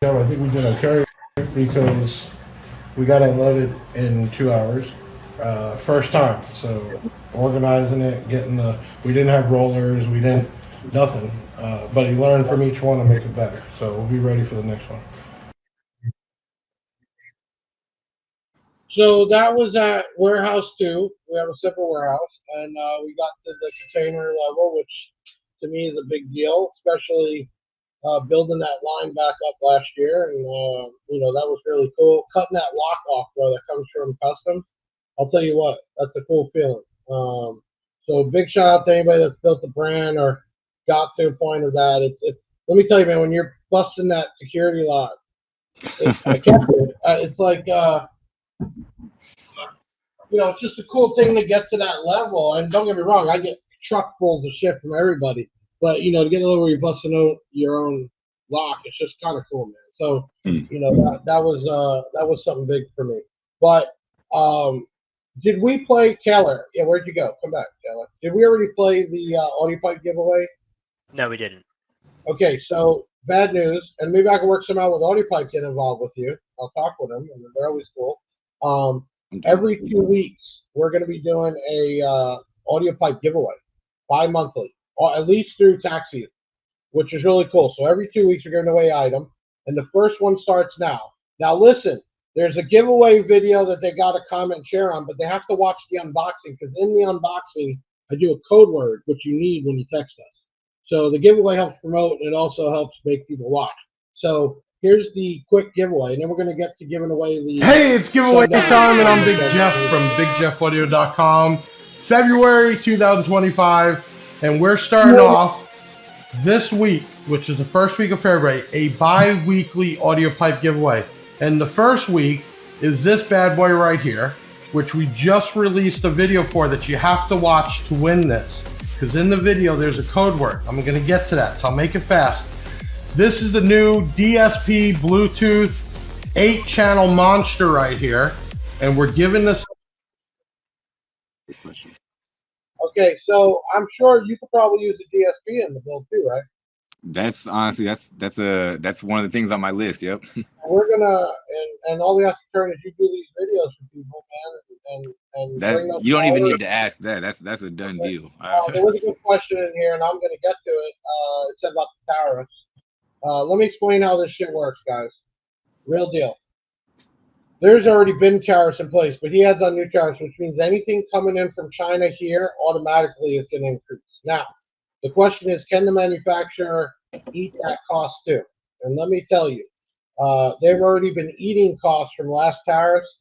I think we did okay because we got unloaded in 2 hours. First time, so organizing it, we didn't have rollers, nothing. But you learn from each one to make it better. So we'll be ready for the next one. So that was at warehouse 2. We have a separate warehouse, and we got to the container level, which to me is a big deal, especially building that line back up last year. And you know, that was really cool. Cutting that lock off, though, that comes from customs. I'll tell you what, that's a cool feeling. So big shout out to anybody that's built the brand or got to a point of that. It's let me tell you, man, when you're busting that security lock, it's like you know, it's just a cool thing to get to that level. And don't get me wrong, I get truckfuls of shit from everybody, but you know, to get a level where you're busting out your own lock, it's just kind of cool, man. So you know, that was something big for me. But did we play Taylor? Yeah, where'd you go? Come back, Taylor. Did we already play the audio pipe giveaway? No, we didn't. Okay, so bad news, and maybe I can work some out with audio pipe get involved with you. I'll talk with them, and they're always cool. Every 2 weeks, we're going to be doing a audio pipe giveaway, bi-monthly, or at least through tax season, which is really cool. So every 2 weeks, we're giving away an item, and the first one starts now. Now, listen, there's a giveaway video that they got to comment share on, but they have to watch the unboxing, because in the unboxing, I do a code word, which you need when you text us. So the giveaway helps promote, and it also helps make people watch. So here's the quick giveaway, and then we're going to get to giving away the... Hey, it's giveaway time, and I'm Big Jeff from BigJeffAudio.com. February 2025, and we're starting off this week, which is the first week of February, a bi-weekly audio pipe giveaway. And the first week is this bad boy right here, which we just released a video for that you have to watch to win this. Because in the video, there's a code word. I'm going to get to that, so I'll make it fast. This is the new DSP Bluetooth 8-channel monster right here. And we're giving this... Okay, so I'm sure you could probably use a DSP in the build too, right? That's honestly that's one of the things on my list. Yep. We're gonna and all we have to turn is you do these videos for people, man, and that, bring them you don't even forward. need to ask that. That's a done deal. There was a good question in here, and I'm gonna get to it. It said about the tariffs. Let me explain how this shit works, guys. Real deal. There's already been tariffs in place, but he adds on new tariffs, which means anything coming in from China here automatically is going to increase. Now, the question is, can the manufacturer eat that cost too? And let me tell you, they've already been eating costs from last tariffs.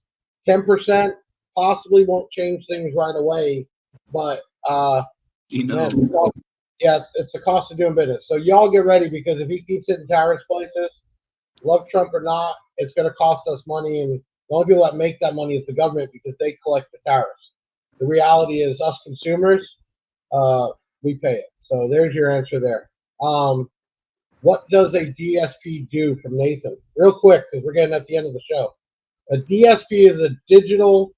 10% possibly won't change things right away, but you know, man, yeah, it's the cost of doing business. So y'all get ready, because if he keeps it in tariffs places, love Trump or not, it's going to cost us money, and the only people that make that money is the government, because they collect the tariffs. The reality is, us consumers, we pay it. So there's your answer there. What does a DSP do from Nathan? Real quick, because we're getting at the end of the show. A DSP is a digital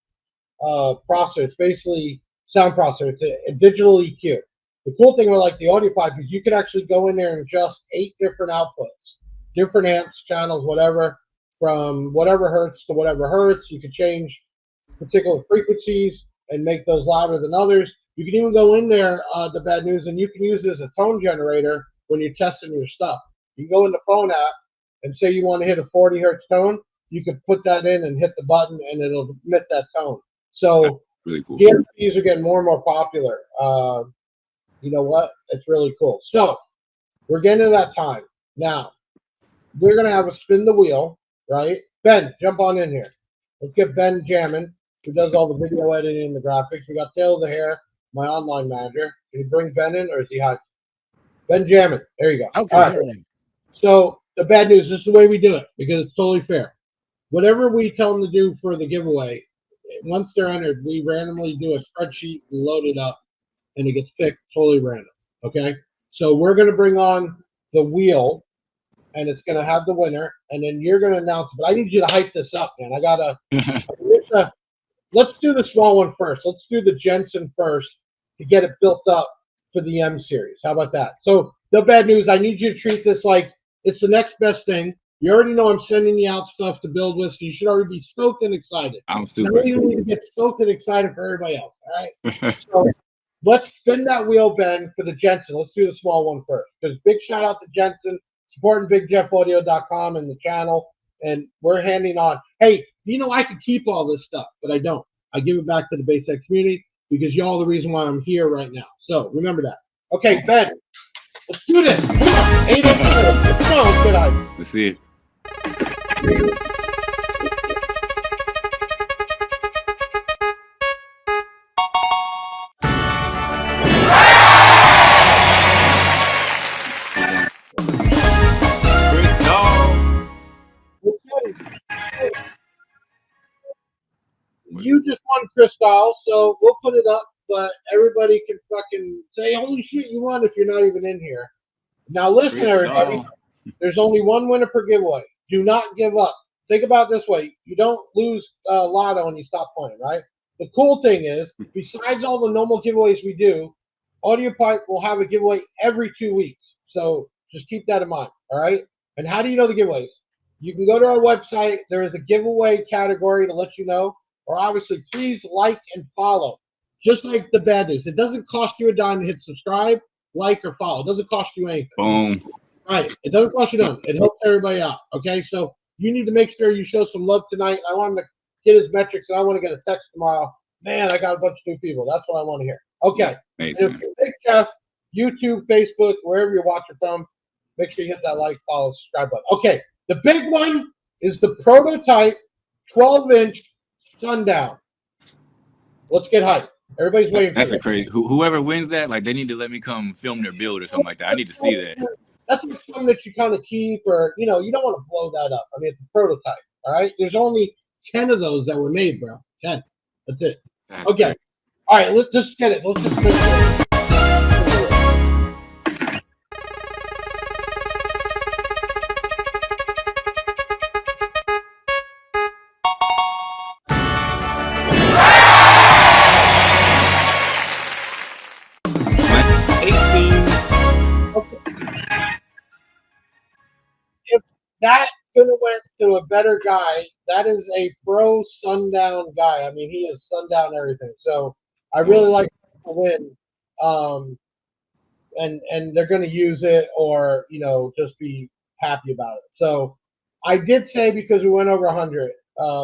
processor. It's basically sound processor. It's a digital EQ. The cool thing with like the audio pipe is you can actually go in there and adjust 8 different outputs, different amps, channels, whatever, from whatever hertz to whatever hertz. You can change particular frequencies and make those louder than others. You can even go in there, DaBadNewz, and you can use it as a tone generator when you're testing your stuff. You can go in the phone app and say you want to hit a 40 hertz tone. You can put that in and hit the button, and it'll emit that tone. So really cool. DSPs are getting more and more popular. You know what? It's really cool. So we're getting to that time. Now, we're going to have a spin the wheel, right? Ben, jump on in here. Let's get Ben jamming, who does all the video editing and the graphics. We got Taylor the Hair, my online manager. Can you bring Ben in, or is he hot? Ben jamming. There you go. Okay. All right. So the bad news, this is the way we do it because it's totally fair. Whatever we tell them to do for the giveaway, once they're entered, we randomly do a spreadsheet and load it up, and it gets picked totally random. Okay? So we're going to bring on the wheel, and it's going to have the winner, and then you're going to announce it. But I need you to hype this up, man. I got to let's do the small one first. Let's do the Jensen first to get it built up for the M-Series. How about that? So the bad news, I need you to treat this like it's the next best thing. You already know I'm sending you out stuff to build with, so you should already be stoked and excited. I'm super excited. You need to get stoked and excited for everybody else, all right? So let's spin that wheel, Ben, for the Jensen. Let's do the small one first. Because big shout out to Jensen, supporting BigJeffAudio.com and the channel, and we're handing on. Hey, you know I could keep all this stuff, but I don't. I give it back to the basshead community because y'all are the reason why I'm here right now. So remember that. Okay, Ben, let's do this. Come on, 8 Come on, good eye. Let's see it. You just won Crystal, so we'll put it up, but everybody can fucking say, holy shit, you won if you're not even in here. Now listen, everybody, there's only one winner per giveaway. Do not give up. Think about it this way. You don't lose lotto when you stop playing, right? The cool thing is, besides all the normal giveaways we do, Audio Pipe will have a giveaway every 2 weeks. So just keep that in mind, all right? And how do you know the giveaways? You can go to our website. There is a giveaway category to let you know. Or obviously, please like and follow. Just like the bad news. It doesn't cost you a dime to hit subscribe, like, or follow. It doesn't cost you anything. Boom. Right. It doesn't cost you nothing. It helps everybody out. Okay? So you need to make sure you show some love tonight. I want him to get his metrics, and I want to get a text tomorrow. Man, I got a bunch of new people. That's what I want to hear. Okay. Amazing. And if you're Big Jeff, YouTube, Facebook, wherever you're watching from, make sure you hit that like, follow, subscribe button. Okay. The big one is the prototype 12-inch Sundown. Let's get hyped. Everybody's waiting for That's a crazy. Whoever wins that, like, they need to let me come film their build or something like that. I need to see that. That's something that you kind of keep, or you don't want to blow that up. I mean, it's a prototype. All right. There's only 10 of those that were made, bro. 10. That's it. That's okay. Great. All right. Let's just get it. Let's just finish it. That could have went to a better guy. That is a pro Sundown guy. I mean, he is Sundown everything. So I really like to win. And they're going to use it or, just be happy about it. So I did say, because we went over 100,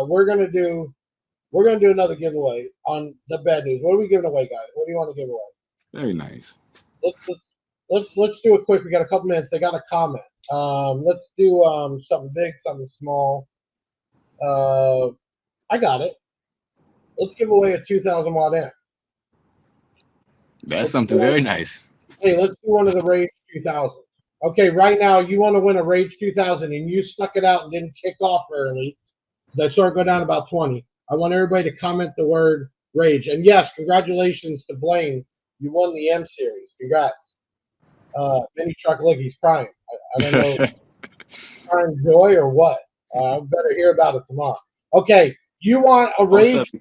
we're going to do another giveaway on the bad news. What are we giving away, guys? What do you want to give away? Very nice. Let's do it quick. We got a couple minutes. They got a comment. Let's do something big, something small. I got it. Let's give away a 2,000 watt amp. That's something very nice. Hey, let's do one of the Rage 2000. Okay, right now you want to win a Rage 2000 and you stuck it out and didn't kick off early. I saw it go down about 20. I want everybody to comment the word Rage. And yes, congratulations to Blaine. You won the M-Series. Congrats. Mini Truck, look, he's crying. I don't know crying joy or what. I better hear about it tomorrow. Okay, you want a Rage?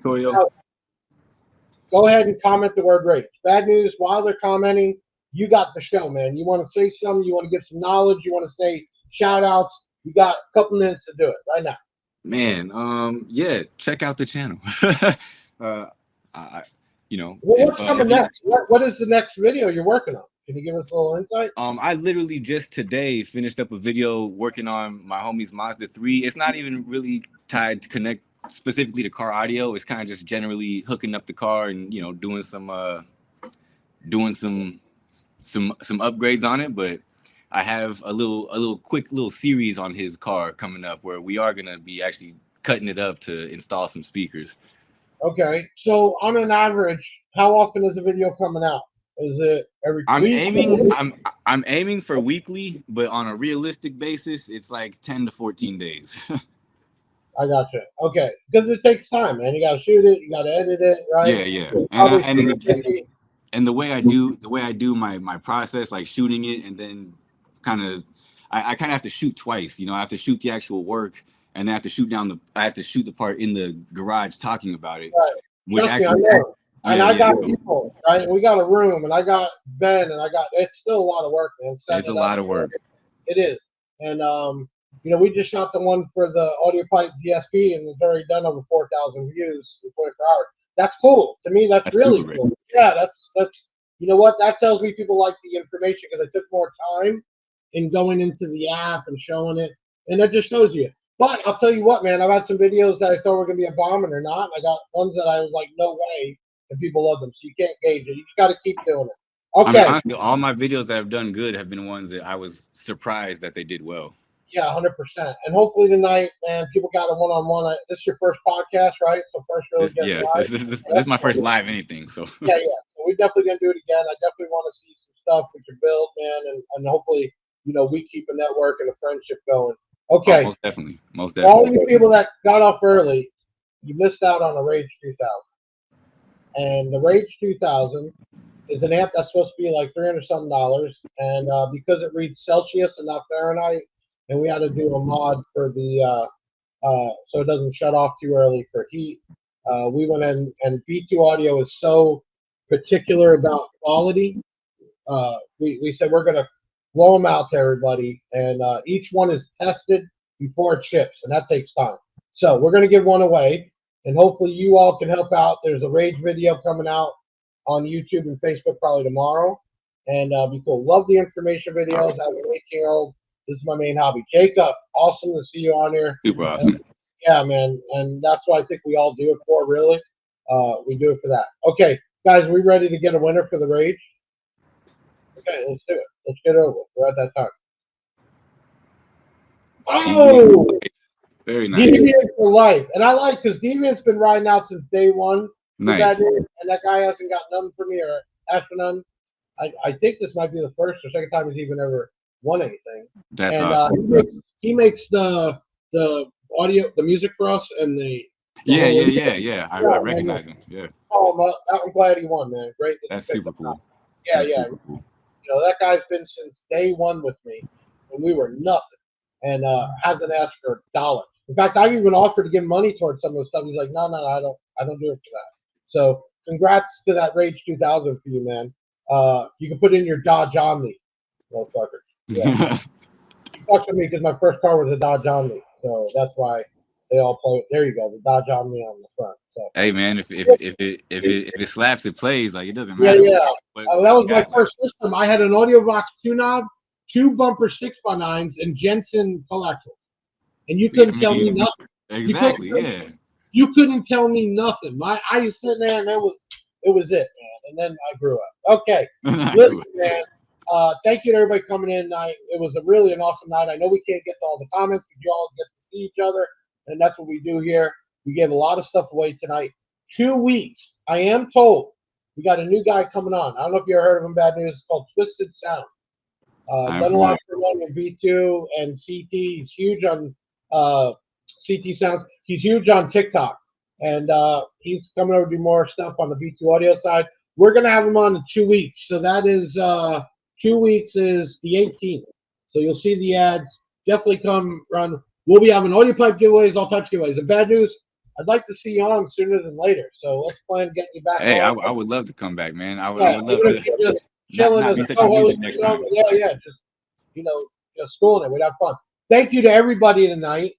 Go ahead and comment the word Rage. Bad news, while they're commenting, you got the show, man. You want to say something, you want to give some knowledge, you want to say shout outs, you got a couple minutes to do it right now. Man, yeah, check out the channel. You know, what's coming next? What is the next video you're working on? Can you give us a little insight? I literally just today finished up a video working on my homie's Mazda 3. It's not even really tied to connect specifically to car audio. It's kind of just generally hooking up the car and, you know, doing some upgrades on it. But I have a quick little series on his car coming up where we are gonna be actually cutting it up to install some speakers. Okay, so on an average, how often is a video coming out? Is it every week? I'm aiming for weekly, but on a realistic basis, it's like 10 to 14 days. I got you. Okay, because it takes time, man. You got to shoot it, you got to edit it, right? Yeah. And the way I do my process, like shooting it, and then I kind of have to shoot twice. You know, I have to shoot the actual work, and then I have to shoot the part in the garage talking about it. Right. Which Trust me, I know. And I got people, right? We got a room, and I got Ben, and it's still a lot of work, man. It's a lot of work. It is. And, you know, we just shot the one for the Audio Pipe DSP, and it's already done over 4,000 views in 24 hours. That's cool. To me, that's really cool. Yeah, that's you know what? That tells me people like the information because I took more time in going into the app and showing it, and that just shows you. But I'll tell you what, man, I've had some videos that I thought were going to be a bomb and they're not. I got ones that I was like, no way. And people love them, so you can't gauge it. You just got to keep doing it. Okay. I mean, honestly, all my videos that have done good have been ones that I was surprised that they did well. Yeah, 100%. And hopefully tonight, man, people got a one-on-one. This is your first podcast, right? So first really live. This is my first live anything. So yeah. So we're definitely gonna do it again. I definitely want to see some stuff we can build, man, and hopefully, you know, we keep a network and a friendship going. Okay. Most definitely. All you people that got off early, you missed out on a Rage 2000. And the Rage 2000 is an amp that's supposed to be like $300-something, and because it reads Celsius and not Fahrenheit, and we had to do a mod for the so it doesn't shut off too early for heat. We went in, and B2 Audio is so particular about quality. We said we're gonna blow them out to everybody, and each one is tested before it ships, and that takes time. So we're gonna give one away. And hopefully you all can help out. There's a Rage video coming out on YouTube and Facebook probably tomorrow. And be cool. Love the information videos. I have an 18-year-old. This is my main hobby. Jacob, awesome to see you on here. Super awesome. Yeah, man. And that's what I think we all do it for, really. We do it for that. Okay, guys, are we ready to get a winner for the Rage? Okay, let's do it. Let's get over it. We're at that time. Oh! Very nice. Deviant for life. And I like, because Deviant's been riding out since day one. Nice. And that guy hasn't got nothing for me or asked for none. I think this might be the first or second time he's even ever won anything. That's awesome. He makes the audio, the music for us, and the yeah. I recognize him. Yeah. Oh, I'm glad he won, man. Great. That's super cool. Yeah. Super cool. You know, that guy's been since day one with me, and we were nothing, and hasn't asked for $1. In fact, I've even offered to give money towards some of the stuff. He's like, no, I don't do it for that. So congrats to that Rage 2000 for you, man. You can put in your Dodge Omni, motherfucker. Yeah. You fucked with me because my first car was a Dodge Omni, so that's why they all play. There you go, the Dodge Omni on the front. So. Hey man, if it slaps, it plays. Like it doesn't matter. Yeah. That was my first system. I had an AudioVox 2-knob, 2 bumper 6x9s, and Jensen coaxials. And you couldn't tell me nothing. Exactly. You couldn't tell me nothing. I was sitting there, and it was it, man. And then I grew up. Okay, listen, man. Thank you to everybody coming in tonight. It was really an awesome night. I know we can't get to all the comments, but you all get to see each other, and that's what we do here. We gave a lot of stuff away tonight. 2 weeks. I am told we got a new guy coming on. I don't know if you ever heard of him. Bad News. It's called Twisted Sound. Done a lot for money in B2 and CT. He's huge on CT Sounds. He's huge on TikTok, and he's coming over to do more stuff on the B2 Audio side. We're gonna have him on in 2 weeks, so that is 2 weeks is the 18th. So you'll see the ads. Definitely come run. We'll be having audio pipe giveaways, all types of giveaways. And Bad News, I'd like to see you on sooner than later. So let's plan on getting you back. Hey, I would love to come back, man. I would love to. chilling not as be a such a co-host. music next time. Yeah, just schooling it. We'd have fun. Thank you to everybody tonight.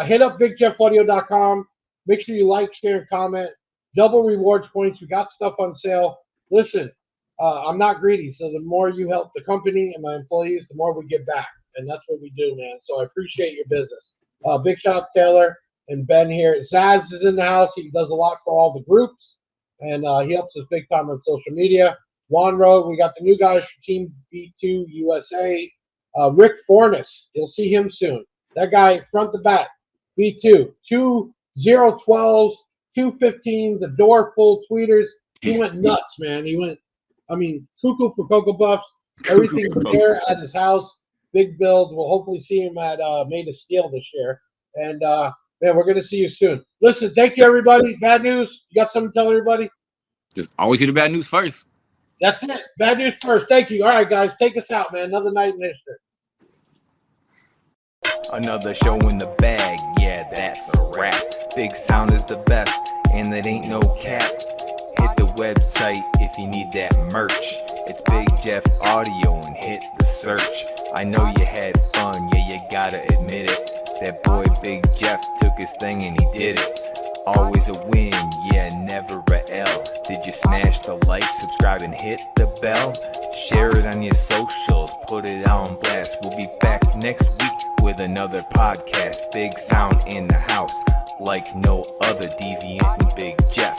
Hit up BigJeffAudio.com. Make sure you like, share, and comment. Double rewards points. We got stuff on sale. Listen, I'm not greedy, so the more you help the company and my employees, the more we get back, and that's what we do, man. So I appreciate your business. Big shout out to Taylor and Ben here. Zaz is in the house. He does a lot for all the groups, and he helps us big time on social media. Juan Road, we got the new guys from Team B2 USA. Rick Fornes, you'll see him soon. That guy, front to back, B2, 2 012s, 215s, a door full tweeters. He went nuts, man. He went, cuckoo for Cocoa Puffs. Everything's there at his house. Big build. We'll hopefully see him at Made of Steel this year. And, man, we're going to see you soon. Listen, thank you, everybody. Bad news. You got something to tell everybody? Just always hear the bad news first. That's it. Bad news first. Thank you. All right, guys. Take us out, man. Another night in history. Another show in the bag, yeah, that's a wrap. Big Sound is the best, and that ain't no cap. Hit the website if you need that merch. It's Big Jeff Audio and hit the search. I know you had fun, yeah, you gotta admit it. That boy Big Jeff took his thing and he did it. Always a win, yeah, never a L. Did you smash the like, subscribe, and hit the bell? Share it on your socials, put it on blast. We'll be back next week with another podcast. Big Sound in the house, like no other. Deviant and Big Jeff.